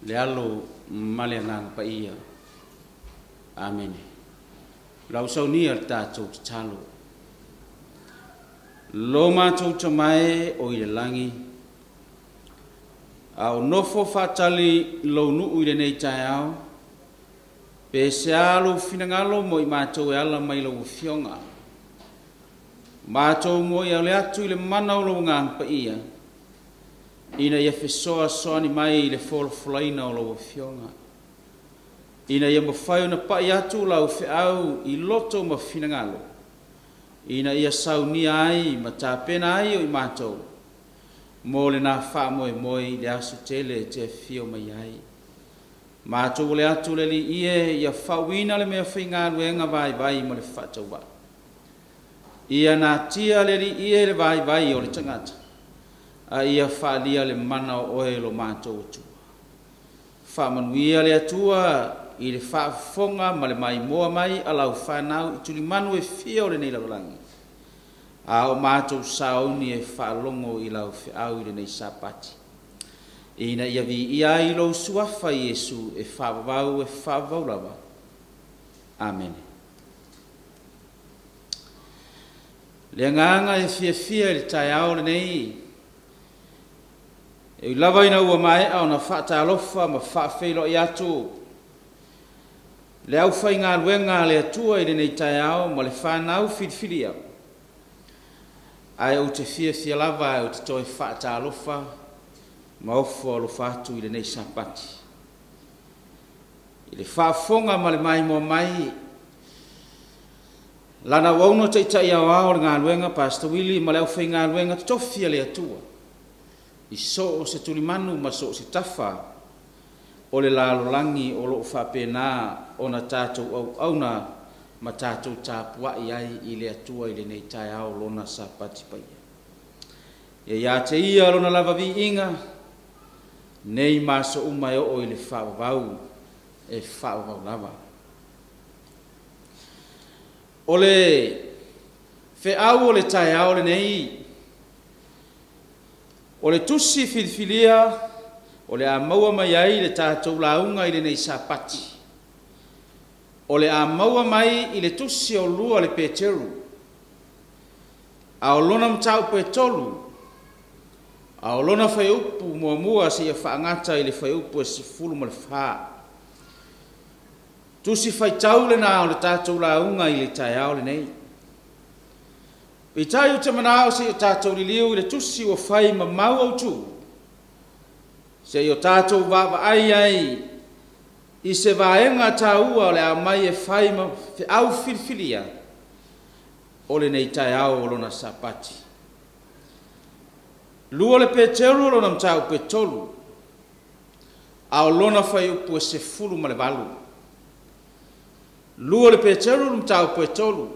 le alo ma le agaga paia. Amen. Lau saunia le tātou te talo. Lo mātou tamae o i le langi. Au nofo whātali lo nuu i le nei tai au. Pe se alo finangalo mo i mātou e ala mai lo fionga. Mātou mo i ale atu i le manau lo ngang pa ia. Ina ia fesoa soani mai i le folofolaina o lo fionga. Ina ia mawhai na pa i atu lau fe au i loto ma finangalo. Ina ia saunia ai ma tāpena ai o i mātou. Mo le nā wha moe moe le asu tele te fio mai ai. Mātou le atu le li ie ia whawina le mea whainga ruenga vai vai ma le whatau wa. Ia nā tia le li ie le vai vai o le tangata. A ia whaalia le mana o oe lo mātou atua. Whamanuia le atua i le whaafonga ma le mai moa mai a lau whanau i tuli manu e fia o le nei laulangi. A o mātou saoni e whaalongo i lau whiau i le nei sapati. Ina ia vi ia i lo suafa Iesu e whaavau lava. Amen. Le nganga e fia i le tai ao le nei. E lava ina ua mai au na whaata alofa ma whaafeilo i atu. Le au whai ngā luenga le atua i le nei tai ao ma le whanau whirwhiri au. Ai au te fia lava au te toi whaata alofa ma ofo alofa atu i le nei sapati. I le whaafonga ma le mai mo mai. Lana wauno te itai au ao le ngā luenga Pastor Willie ma le au whai ngā luenga te tofia le atua. I so o se tulimanu ma so o se tafa o le lalolangi o loo whapena o na tātou au na ma tātou tāpua i ai i le atua i le nei tai ao lona sapati paia. Ia te ia lona lava vi inga nei maso umai o i le whaavau e whaavau lava. O le wheau o le tai ao le nei o le tusi whirwhiria, o le a maua mai ai le tātou launga i le nei sapati. O le a maua mai i le tusi o lua le Peteru. A o lona mtau petolu. A o lona whaiupu mua se ia whaangata i le whaiupu e se fulu ma le whaa. Tusi whaitau le nā o le tātou launga i le tai ao le nei. I tai o te manao se o tātou li liu i le tusi o whai ma mau au tū. Se o tātou wawa ai i se vaenga tā ua o le a mai e whai ma fe au whirwhiria o le nei tai au o lona sapati. Lua le Peteru o lona mtau petolu a o lona whai upu e se fulu ma le valu. Lua le Peteru o lona mtau petolu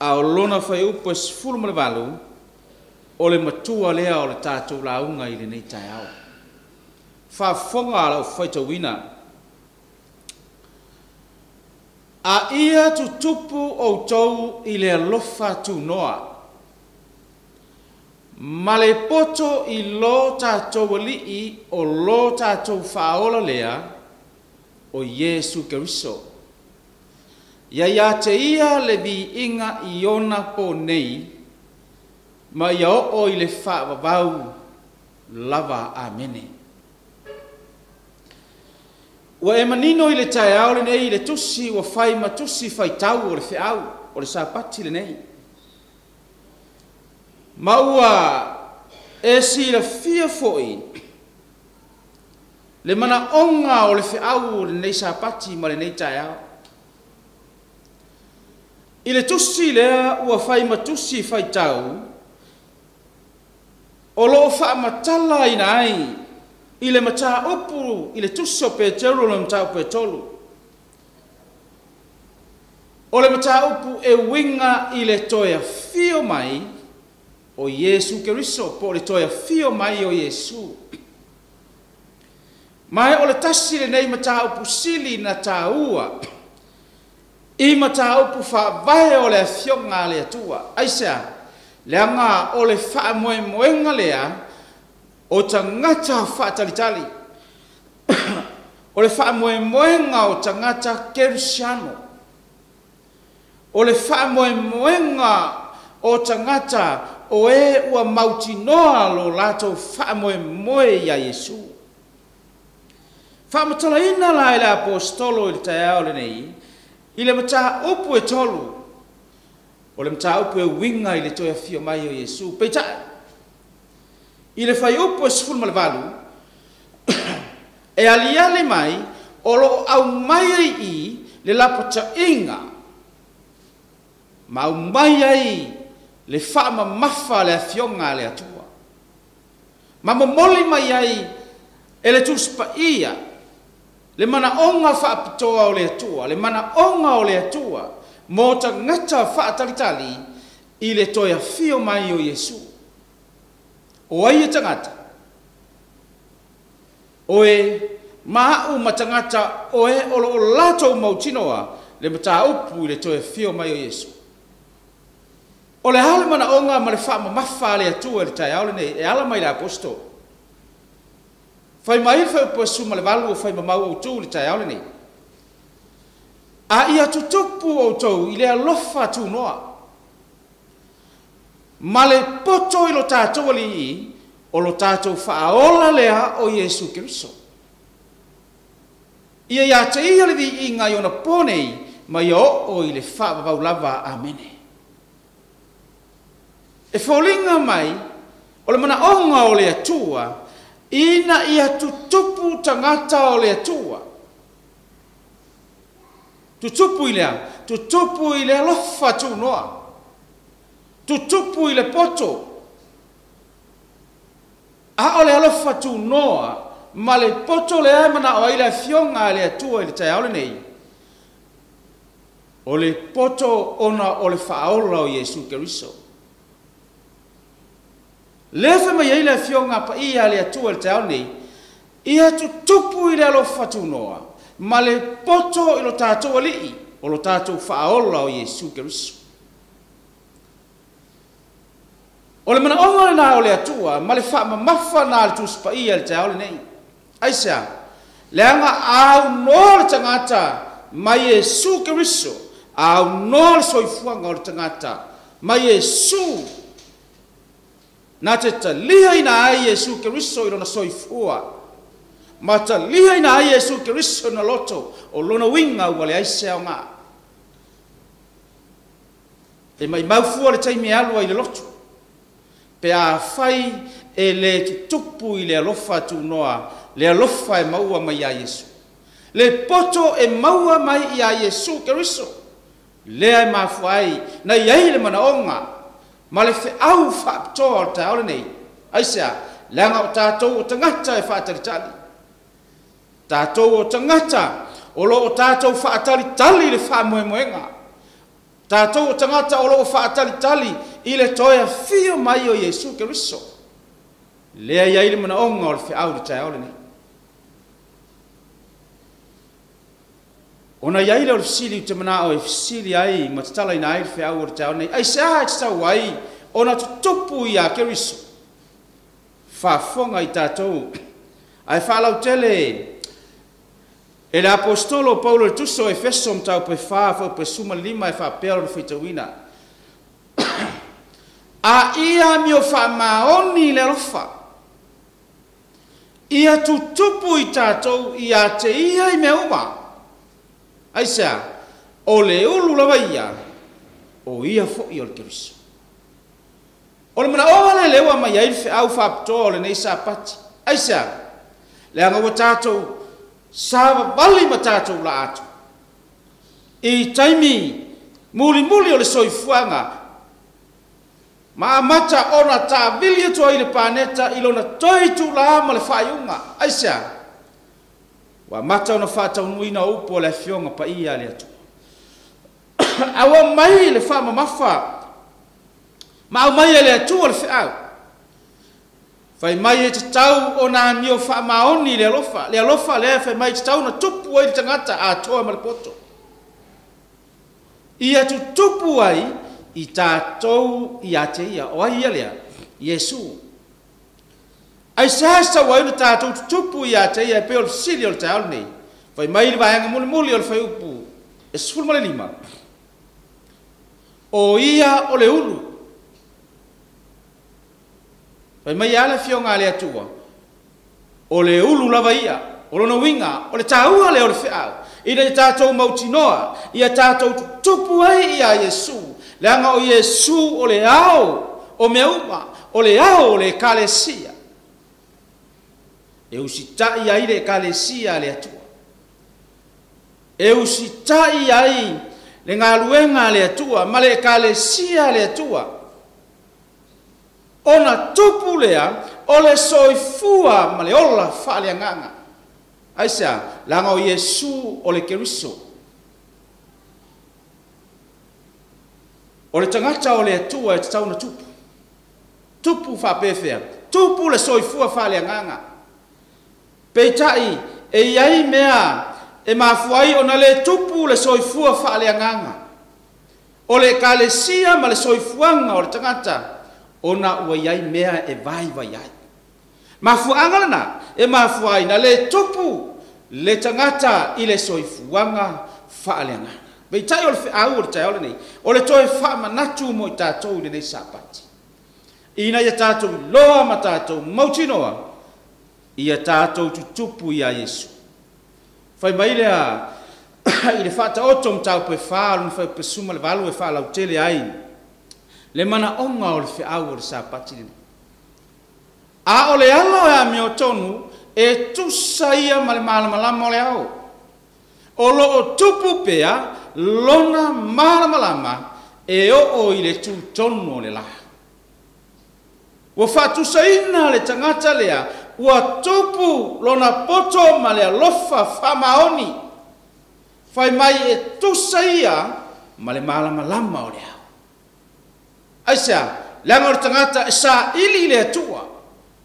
a o lona whai upo e sifuru ma le walu o le matua lea o le tātou launga i le nei tai au. Whaafonga ala o whaitawina. A ia tutupu o tau i le alofa tu noa. Ma le poto i lo tātou alii o lo tātou whaola lea o Iesu Keriso. Ia te ia le vi inga i ona po nei, ma ia o i le whaavavau lava amene. Ua e manino i le tai ao le nei, le tusi ua whai ma tusi whai tau o le whiau, o le sapati le nei. Ma ua e si le fia foi, le mana onga o le whiau o le nei sapati ma le nei tai ao. I le tusi lea ua whai matusi whai tau, o loo wha matala ina ai, i le mata upu, i le tusi o Peteru le mata petolu. O le mata upu e winga i le toia fio mai o Iesu Keriso, po le toia fio mai o Iesu. Mai o le tasi le nei mata upu sili na taua, I mata upu wha vae o le fionga le atua. Aisea, leanga o le whaamoemoenga lea o tangata whaatalitali. O le whaamoemoenga o tangata Kersiano. O le whaamoemoenga o tangata o e ua mautinoa lo lato whaamoemoe ia Yesu. Whaamatalaina la le apostolo i le taeao le nei, i le mata upu e tolu, o le mata upu e winga i le toia fio mai o Yesu. Peita, i le whai upu e sifuru ma le valu, e aliale mai, o lo au mai i le lapota inga, ma au mai ai le whaama mafa le afionga le atua. Ma momoli mai ai e le tuspa ia, le mana onga whaapitoa o le atua, le mana onga o le atua, mo ta ngata whaatalitali i le toia fio mai o Yesu. O ai e tangata, o e maa matangata o e o lato mautinoa le mata upu i le toia fio mai o Yesu. O le hale mana onga ma le whaama mafa le atua le tai aole nei, e ala mai le apostol. Fai mai fai po suma le valu o fai mamau o tu le tai aole nei. A ia tutupu o tau i le alofa tu noa. Ma le poto i lo tātou ali i, o lo tātou whaaola lea o Yesu Keriso. Ia te ia le vi inga i ona ponei, ma i o i le whaavavau lava amene. E wholinga mai, o le mana onga o le atua, ina ia tutupu tangata o le atua. Tutupu i le alofa tu noa. Tutupu i le poto. A o le alofa tu noa, ma le poto le amana o ile fionga le atua i le tai aole nei. O le poto ona o le whaola o Yesu Keriso. Lefa mai ele fionga pa ia le atua le tau nei, ia tutupu i le alofa tu noa, ma le poto i lo tātou alii, o lo tātou whaola o Yesu Keriso. O le mana onga na o le atua, ma le whaama mafa na le tuspa ia le tau nei. Aisa, le anga au no le tangata, ma Yesu Keriso, au no le soifuanga o le tangata, ma Yesu na te taliha ina ai Yesu Keriso i lona soifua. Ma taliha ina ai Yesu Keriso na loto o lona winga ua le aise au ngā. E mai maufua le taimi alua i le loto. Pe a fai e le tutupu i le alofa tu noa, le alofa e maua mai a Yesu. Le poto e maua mai i a Yesu Keriso. Lea e mafuai, na iai le mana onga, ma le fe au whaapitoa o ta aole nei. Aisea, leanga o tātou o tangata e whaataritali. Tātou o tangata, o lo o tātou whaataritali le whaamoemoenga. Tātou o tangata o lo o whaataritali i le toia fio mai o Yesu Keriso. Lea iai le mana onga o le fe au le ta aole nei. Ona iai le o le fisili u te mana o e fisili ai, ma te tala ina ai le fe au o le ta aole nei. Ai sea e te tau ai, ona tutupu i a Keriso. Whaafonga i tātou. Ai whaalau tele e le apostolo Paulo le tuso e feso mtau pe whaafo pe suma lima e whaapea le whitawina. A ia mi o whaamaoni le rofa. Ia tutupu i tātou i a te ia i me uma. Aisea, o le ulu lawa ia, o ia fo i o le Keriso. O le mana oa le lewa mai ai fe au whaapitoa o le nei sa pati. Aisea, le anga wa tātou sa vali ma tātou la atu. I taimi muli o le soifuanga, ma amata ona ta vili atua i le paneta i lona toitu la ama le whaiunga. Aisea, wa mata ona whaatau nuina upo le fionga pa ia le atu. Awa mai le whaama mafa, ma au mai le atua le whiau. Fai mai e te tau o nā mio whaamaoni le alofa. Le alofa lea fai mai te tau na tupu ai le tangata a toa ma le poto. Ia tu tupu ai i tātou i a te ia, o ai ia lea, Iesu. Ai sa wai na tātou tupu i a te ia, pe o sili o le tāo nei, fai mai li vahanga muli o le fai upu, e sfulma le lima. O ia o le ulu. Fai mai ala fionga le atua, o le ulu lava ia, o lona winga, o le tāua le o le whiau, i le tātou mautinoa, i a tātou tupu ai i a Iesu, le anga o Iesu o le ao, o meuma, o le ao o le kalesia. E usitai ai le kalesia le atua. E usitai ai le ngā luenga le atua, ma le kalesia le atua. Ona tupu lea, o le soifua ma le ola whaale nganga. Aisa, langa o Iesu o le keriso. O le tangata o le atua e te tauna tupu. Tupu whapewhea. Tupu le soifua whaale nganga. Peitai, e iai mea, e mafuai o na le tupu le soifua whaale nganga. O le kalesia ma le soifuanga o le tangata. Ona ua iai mea e vai ai. Mafuanga lana, e mafuai na le tupu le tangata i le soifuanga whaaleanga. Bei tai o le whiau o le tai o le nei, o le toe wha manatu mo i tātou le nei sapati. Ina ia tātou loa ma tātou mautinoa, ia tātou tutupu i a Iesu. Whai mai lea, i le whata oto mtau pe whaalu, whai pe suma le walu e whaalau tele ai, le mana onga o le whiau o le sapati le nei. A o le alo e a mio tonu e tusa ia ma le malamalama o le au. O lo o tupu pea lona malamalama e o i le tu tonu o le la. Ua whatusa ina le tangata lea ua tupu lona poto ma le alofa whamaoni. Whai mai e tusa ia ma le malamalama o le au. Aisa, leanga o le tangata e sa ili le atua.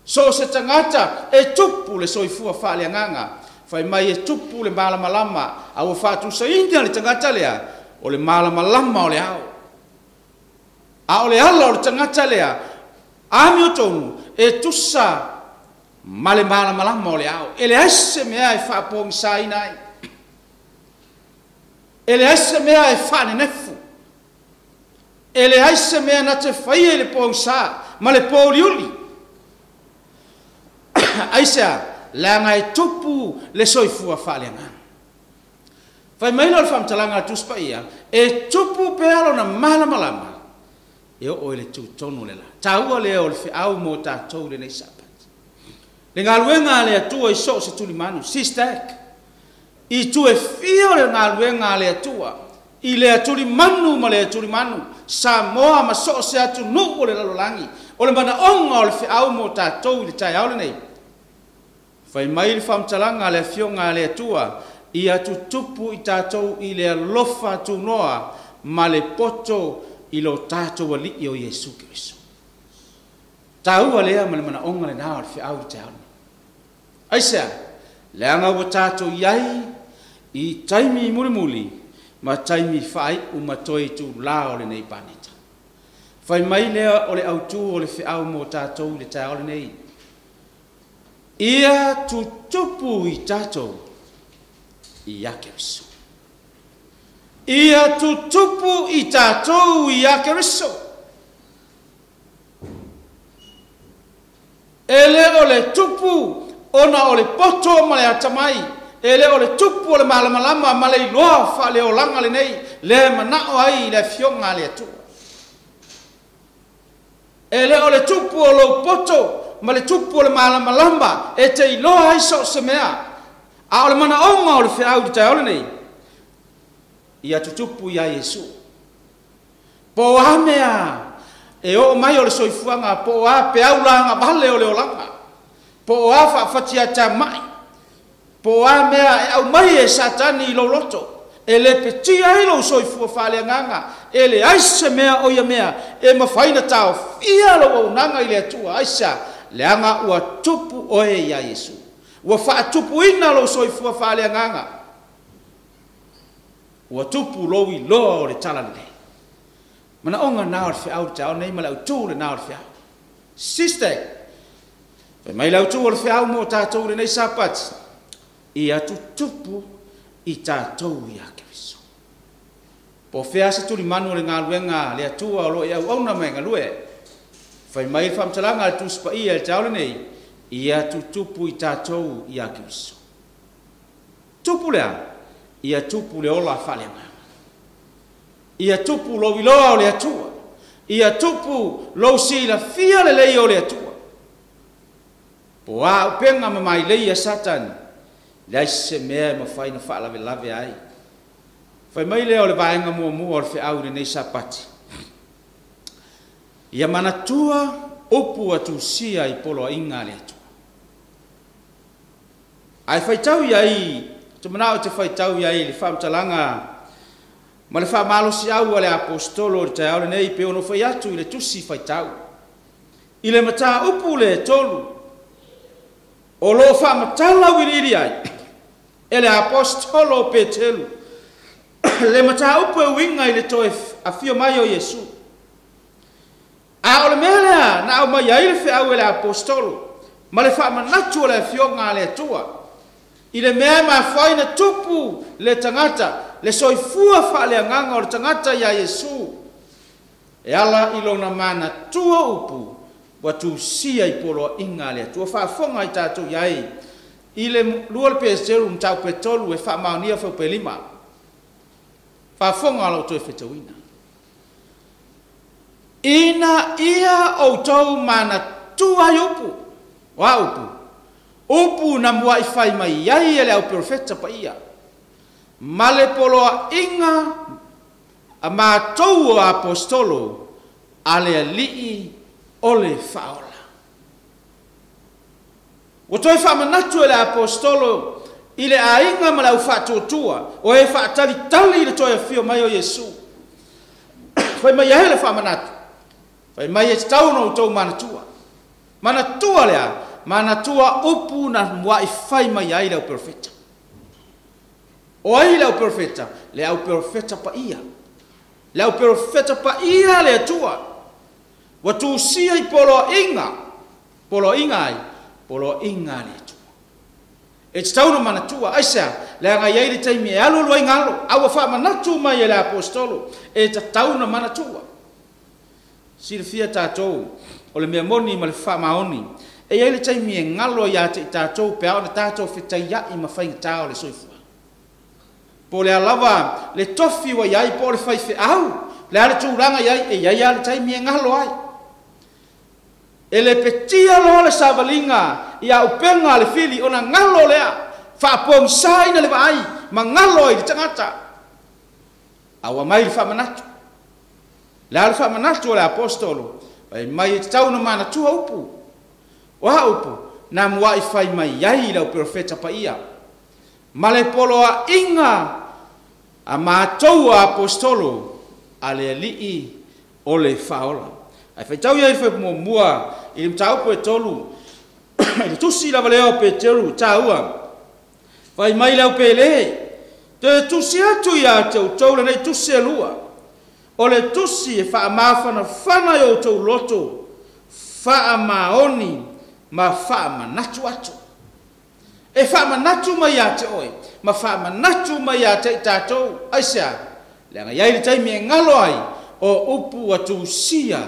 So se tangata e tupu le soifua whaaleanganga, whai mai e tupu le malamalama, a ua whatusa india le tangata lea, o le malamalama o le au. A o le ala o le tangata lea, ami o tonu, e tusa ma le malamalama o le au. E le aise mea e whapongi sa inai. E le aise mea e whane nefu. E le aise mea na te whaia le pongi sa, ma le pōli uli. Aisa, langa e tupu le soifua whaaleanga. Whai maila le whamtalanga tuspa ia, e tupu pealo na malamalama, e o le tūtonu le la. Tāua lea o le whiau mō tātou le nei sapati. Le ngā luenga le atua i so se tuli manu, sistek. I tu e fio le ngā luenga le atua, i le aturi manu ma le aturi manu, sa moa ma so se atu nuku le lalolangi, o le mana onga o le whiau mō tātou i le tai au le nei. Whai mai le whamtalanga le fionga le atua, i atu tupu i tātou i le alofa tu noa, ma le poto i lo tātou ali i o Iesu Kiriso. Tāua lea ma le mana onga le nao le whiau i te au. Aisa, leanga ua tātou iai i taimi muli ma taimi whai umatoi tu lao le nei paneta. Whai mai lea o le autu o le whiau mo tātou le tai au le nei. Ia tutupu i tātou i a Keriso. Ia tutupu i tātou i a Keriso. Ele o le tupu ona o le poto ma le atamai. Ele o le tupu o le malamalama ma le iloa wha le o langa le nei. Le manao ai le fionga le atua. Ele o le tupu o lo poto ma le tupu o le malamalama e te iloa ai so se mea. A o le mana onga o le whiau di tai ole nei. Ia tutupu ia Iesu. Po a mea e o mai o le soifuanga, po a pe au langa vale o le olanga. Po a whaafatia ta mai. Po a mea e au mai e satani i lo loto. E le petia i lo soifua whale nganga. E le aise mea o ia mea. E mawhaina tau fia lo o nanga i le atua aisa. Le anga ua tupu oe ia Iesu. Ua wha tupu ina lo soifua whale nganga. Ua tupu lo i loa o le tala le. Mana onga nā o le whiau te au nei ma lau tū le nā o le whiau. Sister, mai lau tū o le whiau mo tātou le nei sapati. I atu tupu i tātou i a Keriso. Po whea se turi manu le ngā luenga le atua o lo i au auna mai ngā lue. Whai mai whamtalanga le tūspa i le taule nei, i atu tupu i tātou i a Keriso. Tupu lea, i a tupu le ola whalenga. I a tupu lo wiloa o le atua. I a tupu lo si la fia le lei o le atua. Po a upenga ma mai lei a Satan, le se mea ma whai na wha lave lave ai. Whai mai leo le vaenga mua mua o le whiau le nei sapati. Ia manatua upu atu sia i polo a inga le atua. Ai whai tau iai, tu manao te whai tau iai le whamtalanga, ma le whamalo si au a le apostolo le tai au le nei pe ono whai atu i le tusi whai tau. I le mata upu le tolu, o lo whamatala wiriri ai, e le apostolo Petelu, le mata upu e winga i le toe a fio mai o Yesu. A o le melea na au mai ai le whiau e le apostolo, ma le whamanatu o le fio ngā le atua. I le mea ma whaina tupu le tangata, le soifua wha le anganga o le tangata ia Yesu. E ala i lona mana tua upu, watu sia i polo inga le atua. Whaafonga i tātou iai, i le lua le peseru mtau petolu e whaamaunia whau pe lima. Whaafonga lau toi whetauina. Ina ia o tau mana tua i upu, wa upu. Upu na mua i whai mai iai ele au profeta pa ia. Male polo a inga a mātou o apostolo ale a lii ole whaola. O toi whamanatu ele apostolo i le a inga ma lau whatuatua o e whaatali tali le toi a fio mai o Yesu. Whai mai ahele whamanatu. Whai mai e tauno o tau manatua. Manatua lea. Manatua upu na mua i whai mai ai lau profeta. O ai lau profeta, le au profeta pa ia. Le au profeta pa ia le atua. Watu sia i polo inga ai, polo inga le atua. E te tauna manatua, aisa, le anga iai le taimi e alo lua ingalo, awa wha manatu mai e le apostolo, e te tauna manatua. Sile fia tātou, o le mea moni ma le wha maoni, e iai le taimi e ngalo ia te tātou pe au le tātou whitai ia i ma whainga tāo le soifua. Po le alawa, le tofi wa iai po le whaife au, le ale tūranga iai, e iai ale taimi e ngalo ai. E le petia lo le savalinga, ia upenga le fili, ona ngalo lea, whaapong saina le vai, ma ngalo i le tangata. Awa mai le whamanatu. Le ale whamanatu o le apostolo, mai e tauna mana tua upu. Wa upu, na mua i whai mai iai lau profeta pa ia. Ma le polo a inga a mātou a apostolo a le alii o le whaola. Ai whaitau iai whai mua i le mtau po e tolu, i le tusi lava leo pe teru tāua. Whai mai lau pe le, te tusi atu ia te utau le nei tusi e lua. O le tusi e wha mawhana whana i o tau loto, wha maoni, ma wha manatu atu. E wha manatu mai a te oi, ma wha manatu mai a te tātou, aisa, le anga iai le taimi e ngalo ai, o upu atu sia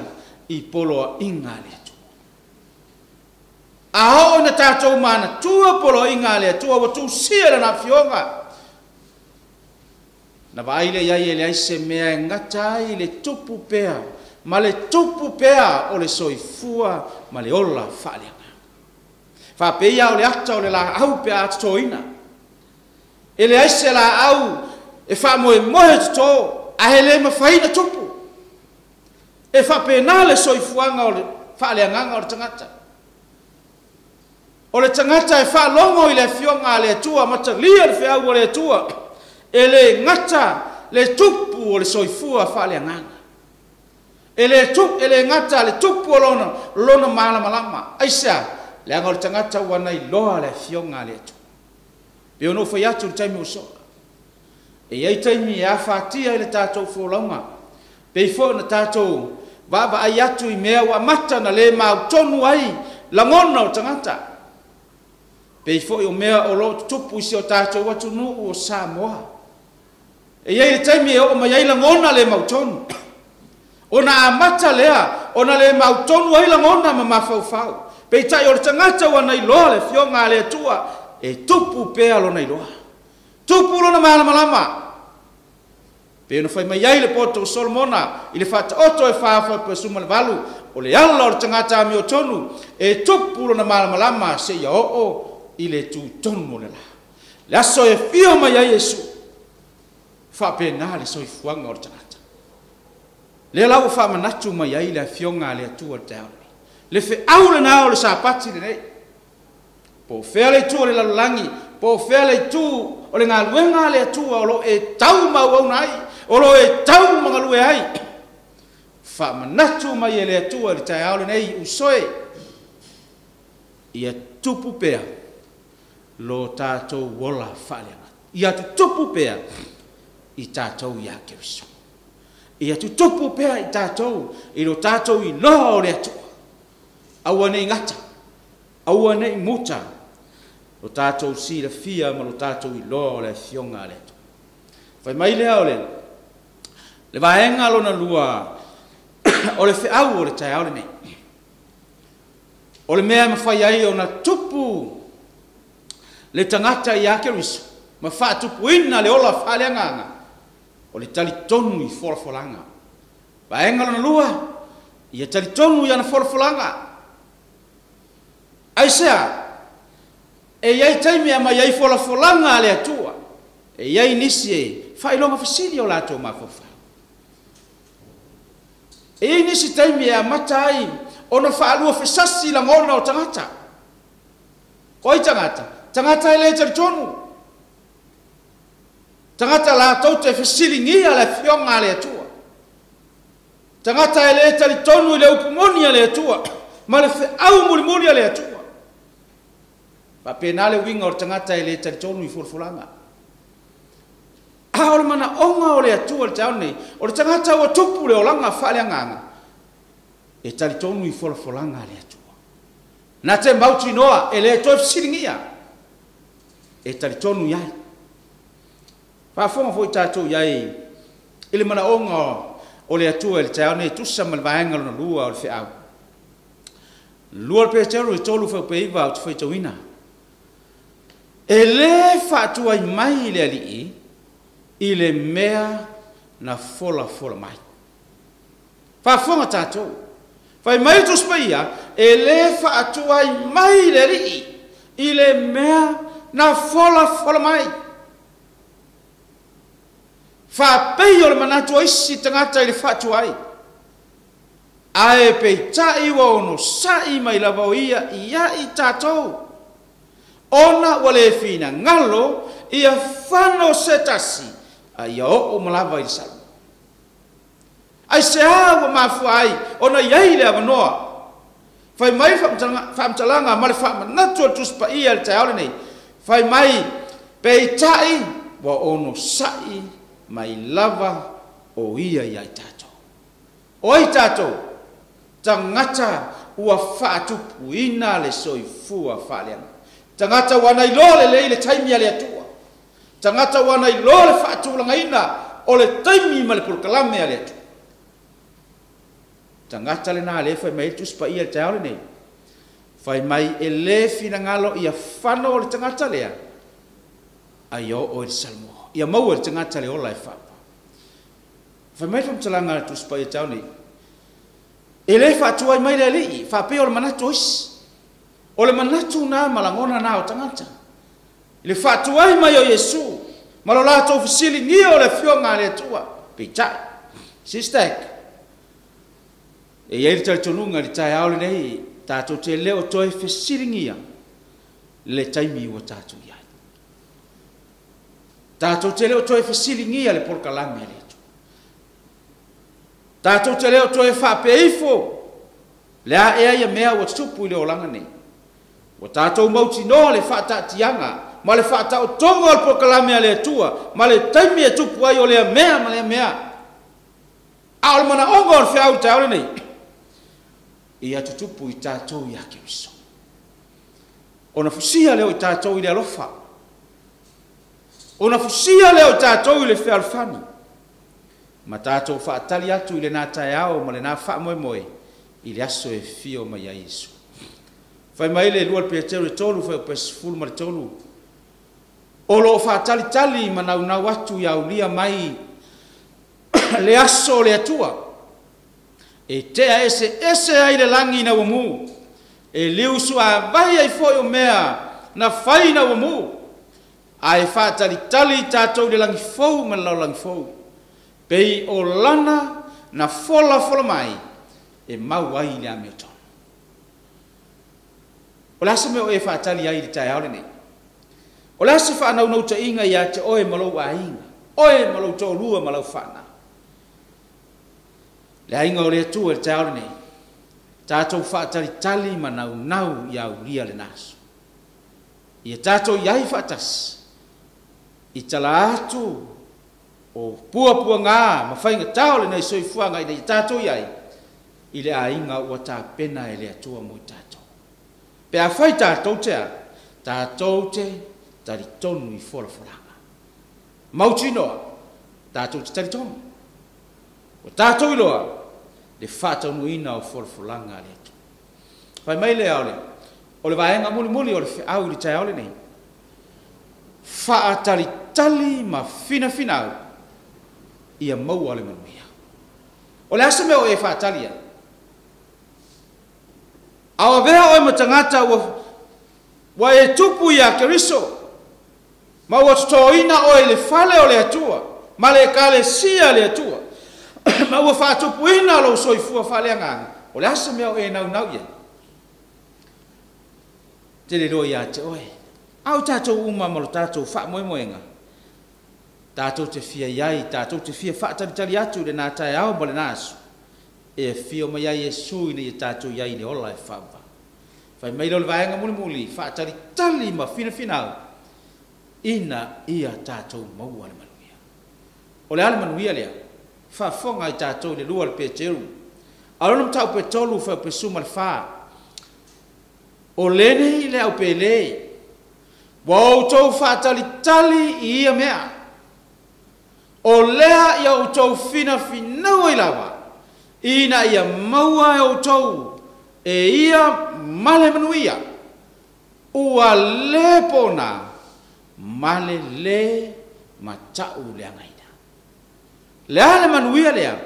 i polo inga le atu. A hao na tātou mana tua polo inga le atu, o atu sia le na fionga. Na vaile iai e le aise mea ngata ai le tupu pea, ma le tupu pea o le soifua, ma le ola whalia. Whapeia o le ata o le la au pe ata toina. E le aise la au e wha moe moe to a he le mawhaina tupu. E whapena le soifuanga o le whaaleanganga o le tangata. O le tangata e wha longo i le fionga le tua, mata lia le whiau o le tua. E le ngata le tupu o le soifua whaaleanganga. E le ngata le tupu o lona malama. Aisa, le anga o le tangata wana i loa le fionga le atu. Pe ono whai atu le taimi o soa. E iei taimi e a whātia i le tātou wholaunga. Pei fo na tātou vava ai atu I mea wa mata na le mau tonu ai langona o tangata. Pei fo o mea o lo tupu isi o tātou watu nuu o Samoa. E iei le taimi e o ma iei langona le mau tonu. O na amata lea, o na le mau tonu ai langona ma mafaufau. Pei tai o le tangata wana I loa le fionga le atua, e tupu pea lo na I loa. Tupu lo na malama. Pei no fai mai iei le poto o Solomona, I le fata oto e whaafa pe suma le valu, o le ala o le tangata ami o tonu, e tupu lo na malama se ia o I le tu tonu le la. Le aso e fio mai iei Yesu, fa pena le soi fuanga o le tangata. Le lau fa manatu mai ai le fionga le atua tau. Le fe au le nao le sapati le nei. Po fea le tu le lalangi, po fea le tu o le ngaluenga le atua o lo e tau mau au nai, o lo e tau mangalue ai. Fa manatu mai le atua le tai au le nei usoe. Ia tupu pea lo tātou wola whaleanga. Ia tu tupu pea I tātou ia Keriso. Ia tu tupu pea I tātou, I lo tātou I loa o le atua. Aua nei ngata, aua nei muta, lo tātou si le fia ma lo tātou I loa o le fionga le atua. Fai mai lea o le vaenga lo na lua, o le feau o le tai au le nei. O le mea mawhai ai o na tupu le tangata I Keriso, ma wha tupu ina le ola whaleanganga. O le tali tonu I folafolanga. Vaenga lona lua, ia tali tonu I ana folafolanga. Aisea, e iai taimi ama iai folafolanga le atua. E iai nisi e whailonga fasili o lato mawhawha. E iai nisi taimi e amata ai, ona whaalua fesasi la ngona o tangata. Oi tangata, tangata le tali tonu. Tangata la tau te whesilingia le fionga le atua. Tangata e le tali tonu le upumoni le atua. Ma le au mulimuni le atua. Pa penale winga o tangata e le tali tonu I fulfulanga. A o le mana onga o le atua le tau nei. O le tangata o tupu le olanga whaleanganga. E tali tonu I fulfulanga le atua. Na te mauti noa e le toi whesilingia. E tali tonu iai. Whaafonga fo I tātou iai, ile mana onga o le atua le tau nei tusa ma le vaenga lona lua o le whiau. Lua le pēteru I tolu whau peiva o te whaitawina. E le whaatua I mai le alii, I le mea na fola mai. Whaafonga tātou. Whai mai tus paia, e le whaatua I mai le alii, I le mea na fola mai. Fa pei o le manatu o isi tangata I le whatu ai. Ae pei tai wa ono sai mai lava o ia I tātou. Ona wa le fina ngalo ia whano setasi a ia o malava I salu. Ai se awa mafu ai, ona iai le avanoa. Fai mai whamtalanga ma le whamanatu o tuspa ia le taole nei. Fai mai pei tai wa ono sai mai lava o ia I tātou. O I tātou, tangata ua whaatupu ina le soifua whaleanga. Tangata wana I lole le taimi ale atua. Tangata wana I lole whaatulanga ina o le taimi ma le pulkalame ale atua. Tangata le nā le whai mai tuspa ia le taole nei. Whai mai e le fina ngalo ia whano o le tangata lea. Ai o le salmo. Ia maua le tangata le ola e whapa. Whai mai whamtalanga le tuspa ia tau nei. E le whaatua I mai le alii, whapea o le manatu oisi. O le manatu nā malangona nā o tangata. I le whaatua I mai o Yesu. Malo lātou whisili ngia o le fionga le atua. Peitai. Sistek. E iei le talitonunga li tai aole nei, tātou te leo toi whisili ngia. Le taimi ua tātou iai. Tātou te leo toi whisili ngia le polkalame le atua. Tātou te leo toi whapeifo. Le a ea ia mea ua tupu I le olanga nei. Wa tātou mauti no le whaatatianga, ma le whaatau tonga o le pokalame le atua, ma le taimi e tupu ai o le mea ma le mea. A o mana ongo o whiau te aole nei. Ia tutupu I tātou ia Keriso. Ona fusia leo I tātou I le alofa. Ona fusia leo tātou I le whialfani. Ma tātou whaatali atu I le nā tae ao ma le nā wha moe moe I le aso e fio mai a Yesu. Whai mai le lua pia teo le tolu whai upes fulu ma le tolu. O lo whaatali tali ma nau nau atu I aulia mai le aso le atua. E tea ese ai le langi na wamu. E liu sua vai ai foi o mea na fai na wamu. Ai whaatali tali tātou le langi fau ma lau langi fau. Pei o lana na fola mai e mau ai le ame o tonu. O lasa me o e whaatali ai le tae aole nei. O lasa whaanau nau ta inga ia te oe malau a inga. Oe malau tō lua malau whaana. Le ainga o le atua le tae aole nei. Tātou whaatali tali ma nau ia uria le naso. Ia tātou iai whaatas. I tala atu o pua ngā ma whainga tāole nei soifua ngai nei tātou iai. I le ainga ua tā pena e le atua mo I tātou. Pea whai tātou tea, tātou te tari tonu I whorafuranga. Mautinoa, tātou te tari tonu. O tātou iloa, le whātonu ina o whorafuranga le atu. Whai mai le aole, o le vaenga muli o le whiau I le tae aole nei. Whaatali tali ma fina au, ia maua le manuia. O le asa meo e whaatali a. Awa vea oe matangata wa e tupu ia Keriso. Ma wa tutoina oe le fale o le atua. Ma le kale sia le atua. Ma wa whaatupu ina lo soifua fale anganga. O le asa mea oe nau ia. Te le roi a te oe. Au tātou uma malo tātou wha moenga. Tātou te fia iai, tātou te fia whaatari atu le nā tae au ma le nasu. E fio mai ai e sui ni e tātou iai le ola e whawa. Whai mai le vaenga muli, whaatari tali ma fina au. Ina ia tātou maua le manuia. O le ale manuia lea, whafonga I tātou le lua le pe teru. Alonam tau pe tolu whau pe suma le wha. O lene I le au pe le. Wa tau whaatari tali I ia mea. O lea ia o tau fina I lawa. Ina ia maua e o tau e ia male manuia. Ua le pona male le matau le angaida. Le ale manuia lea,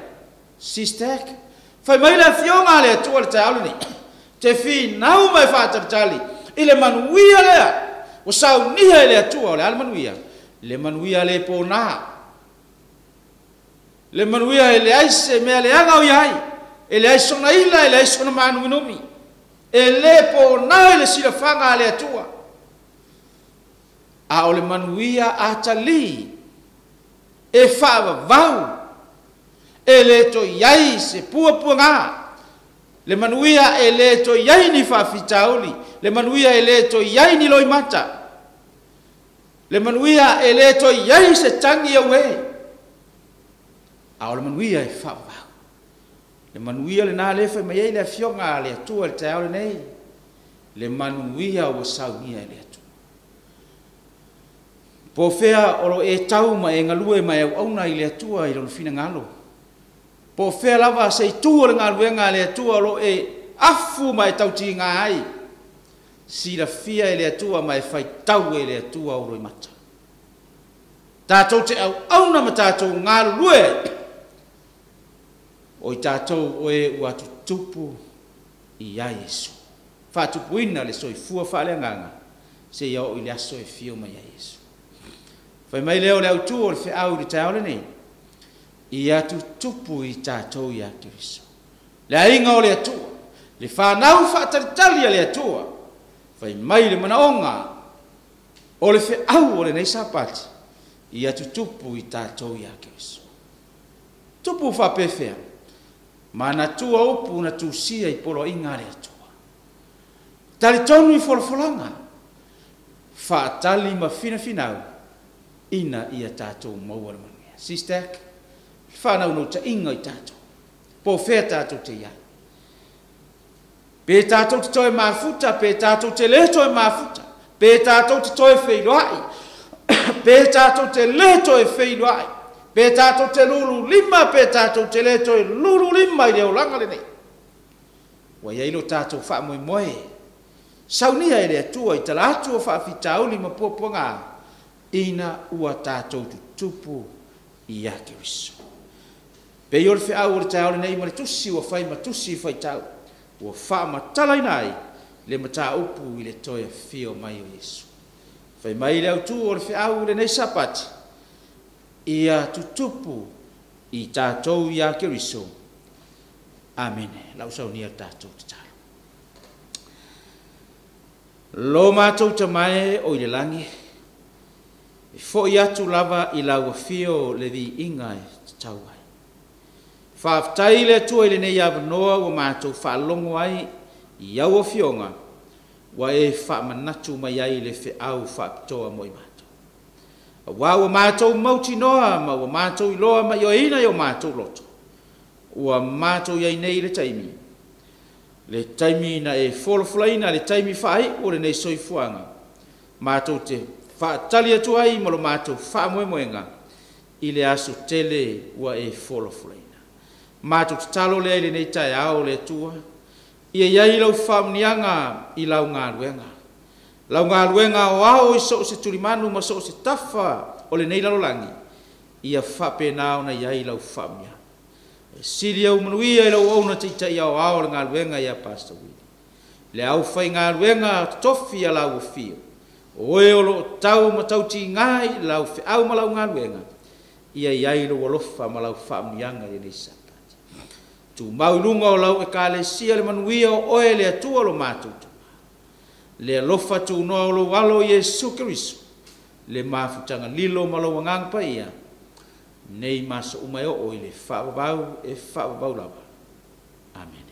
sistek, fai mai le fionga le atua le tae aule ni. Te fi nau mai whaataritali, I le manuia lea, o sau niha le atua o le ale manuia. Le manuia le pona. Le manuia e le aise mea le anga o iai. E le aise ona ila, e le aise ona manu minomi. E le po na e le sila whanga a le atua. A o le manuia a tali. E whaava vau. E le to iai se pua ngā. Le manuia e le to iai ni whawhitauli. Le manuia e le to iai ni loi mata. Le manuia e le to iai se tangi au e. A o le manuia e whawa. Le manuia le nā lefa mai ei le fionga le atua le tae nei. Le manuia o saunia le atua. Po fea oro e tau ma e ngalue ma e auna I le atua I lo fina ngalo. Po fea lava se tua le ngaluenga le atua oro e afu ma e tau ti ngā ai. Sira fia e le atua ma e fai tau e le atua oro I mata. Tātou te au auna ma tātou ngālu lue. O I tātou oe ua tutupu I a Yesu. Whatupu ina le soifua whaaleanganga. Se iau I le aso e fio mai a Yesu. Whai mai leo le autu o le whiau le taole nei. I a tutupu I tātou I a Keriso. Le ainga o le atua. Le whanau whaataritali a le atua. Whai mai le manaonga. O le whiau o le nei sapati. I a tutupu I tātou I a Keriso. Tupu whapewhea. Mana tua upu na tusia I polo inga le atua. Tali tonu I wholafolanga. Whaatali ma fina au. Ina ia tātou maua le manuia. Sistek, whanau no ta inga I tātou. po fea tātou te iai. Pe tātou te toe mafuta, pe tātou te le toe mafuta, pe tātou te toe wheiloai, pe tātou te le toe wheiloai, pe tātou te lulu lima, pe tātou te le toe lulu lima i leo langa le nei. Wa iai lo tātou wha moe moe, saunia e le atua i tala atua wha whitauli ma puapunga, ina ua tātou tutupu i a Keriso. Pe i ore whiau ore tāole nei ma le tusi ua whai ma tusi whai tau, ua wha ma talai nai le mata upu i le toia fio mai o Yesu. Whai mai le au tu ore whiau le nei sapati, i a tutupu i tātou i a Keriso. Amene. Lau sau nia tātou te talo. Lo mātou te mai o i le langi, e fo i atu lava i lau fio le vi ingai te tau ai. Whaaftai le tua i le nei awanoa wa mātou whaalongo ai i au o fionga, wa e whaamanatu mai ai le whi au whaapitoa moi mātou. Wa wa mātou mauti noa, ma wa mātou i loa ma i o ina i o mātou loto. Wa mātou iai nei le taimi. Le taimi na e wholofulaina, le taimi whai o le nei soifuanga. Mātou te whaatali atu ai malo mātou whaamoemoenga i le aso tele wa e wholofulaina. Mātou te talo le le nei tai ao le tua. Ia iai lau whaamnianga i lau ngā ruenga. Lau ngā ruenga o ao i so se turimanu ma so se tafa o le nei lalolangi. Ia whape nao na iai lau whaamnianga. Siri au manuia i lau auna te itai au ao le ngā ruenga ia Pastor Willie. Le au whai ngā ruenga tofi a lau o fio. Oe o lo tau ma tau ti ngai lau whi au ma lau ngā ruenga. Ia iai lo walofa ma lau whaamnianga i nei sapati. Tu mau lunga o lau e ka le sia le manuia o oe le atua lo mātutu. Le alofa tu noa o lo walo Yesu Keriso. Le mafutanga lilo ma lo wangang pa ia. Nei maso umai o i le whaabau e whaabau lawa. Amen.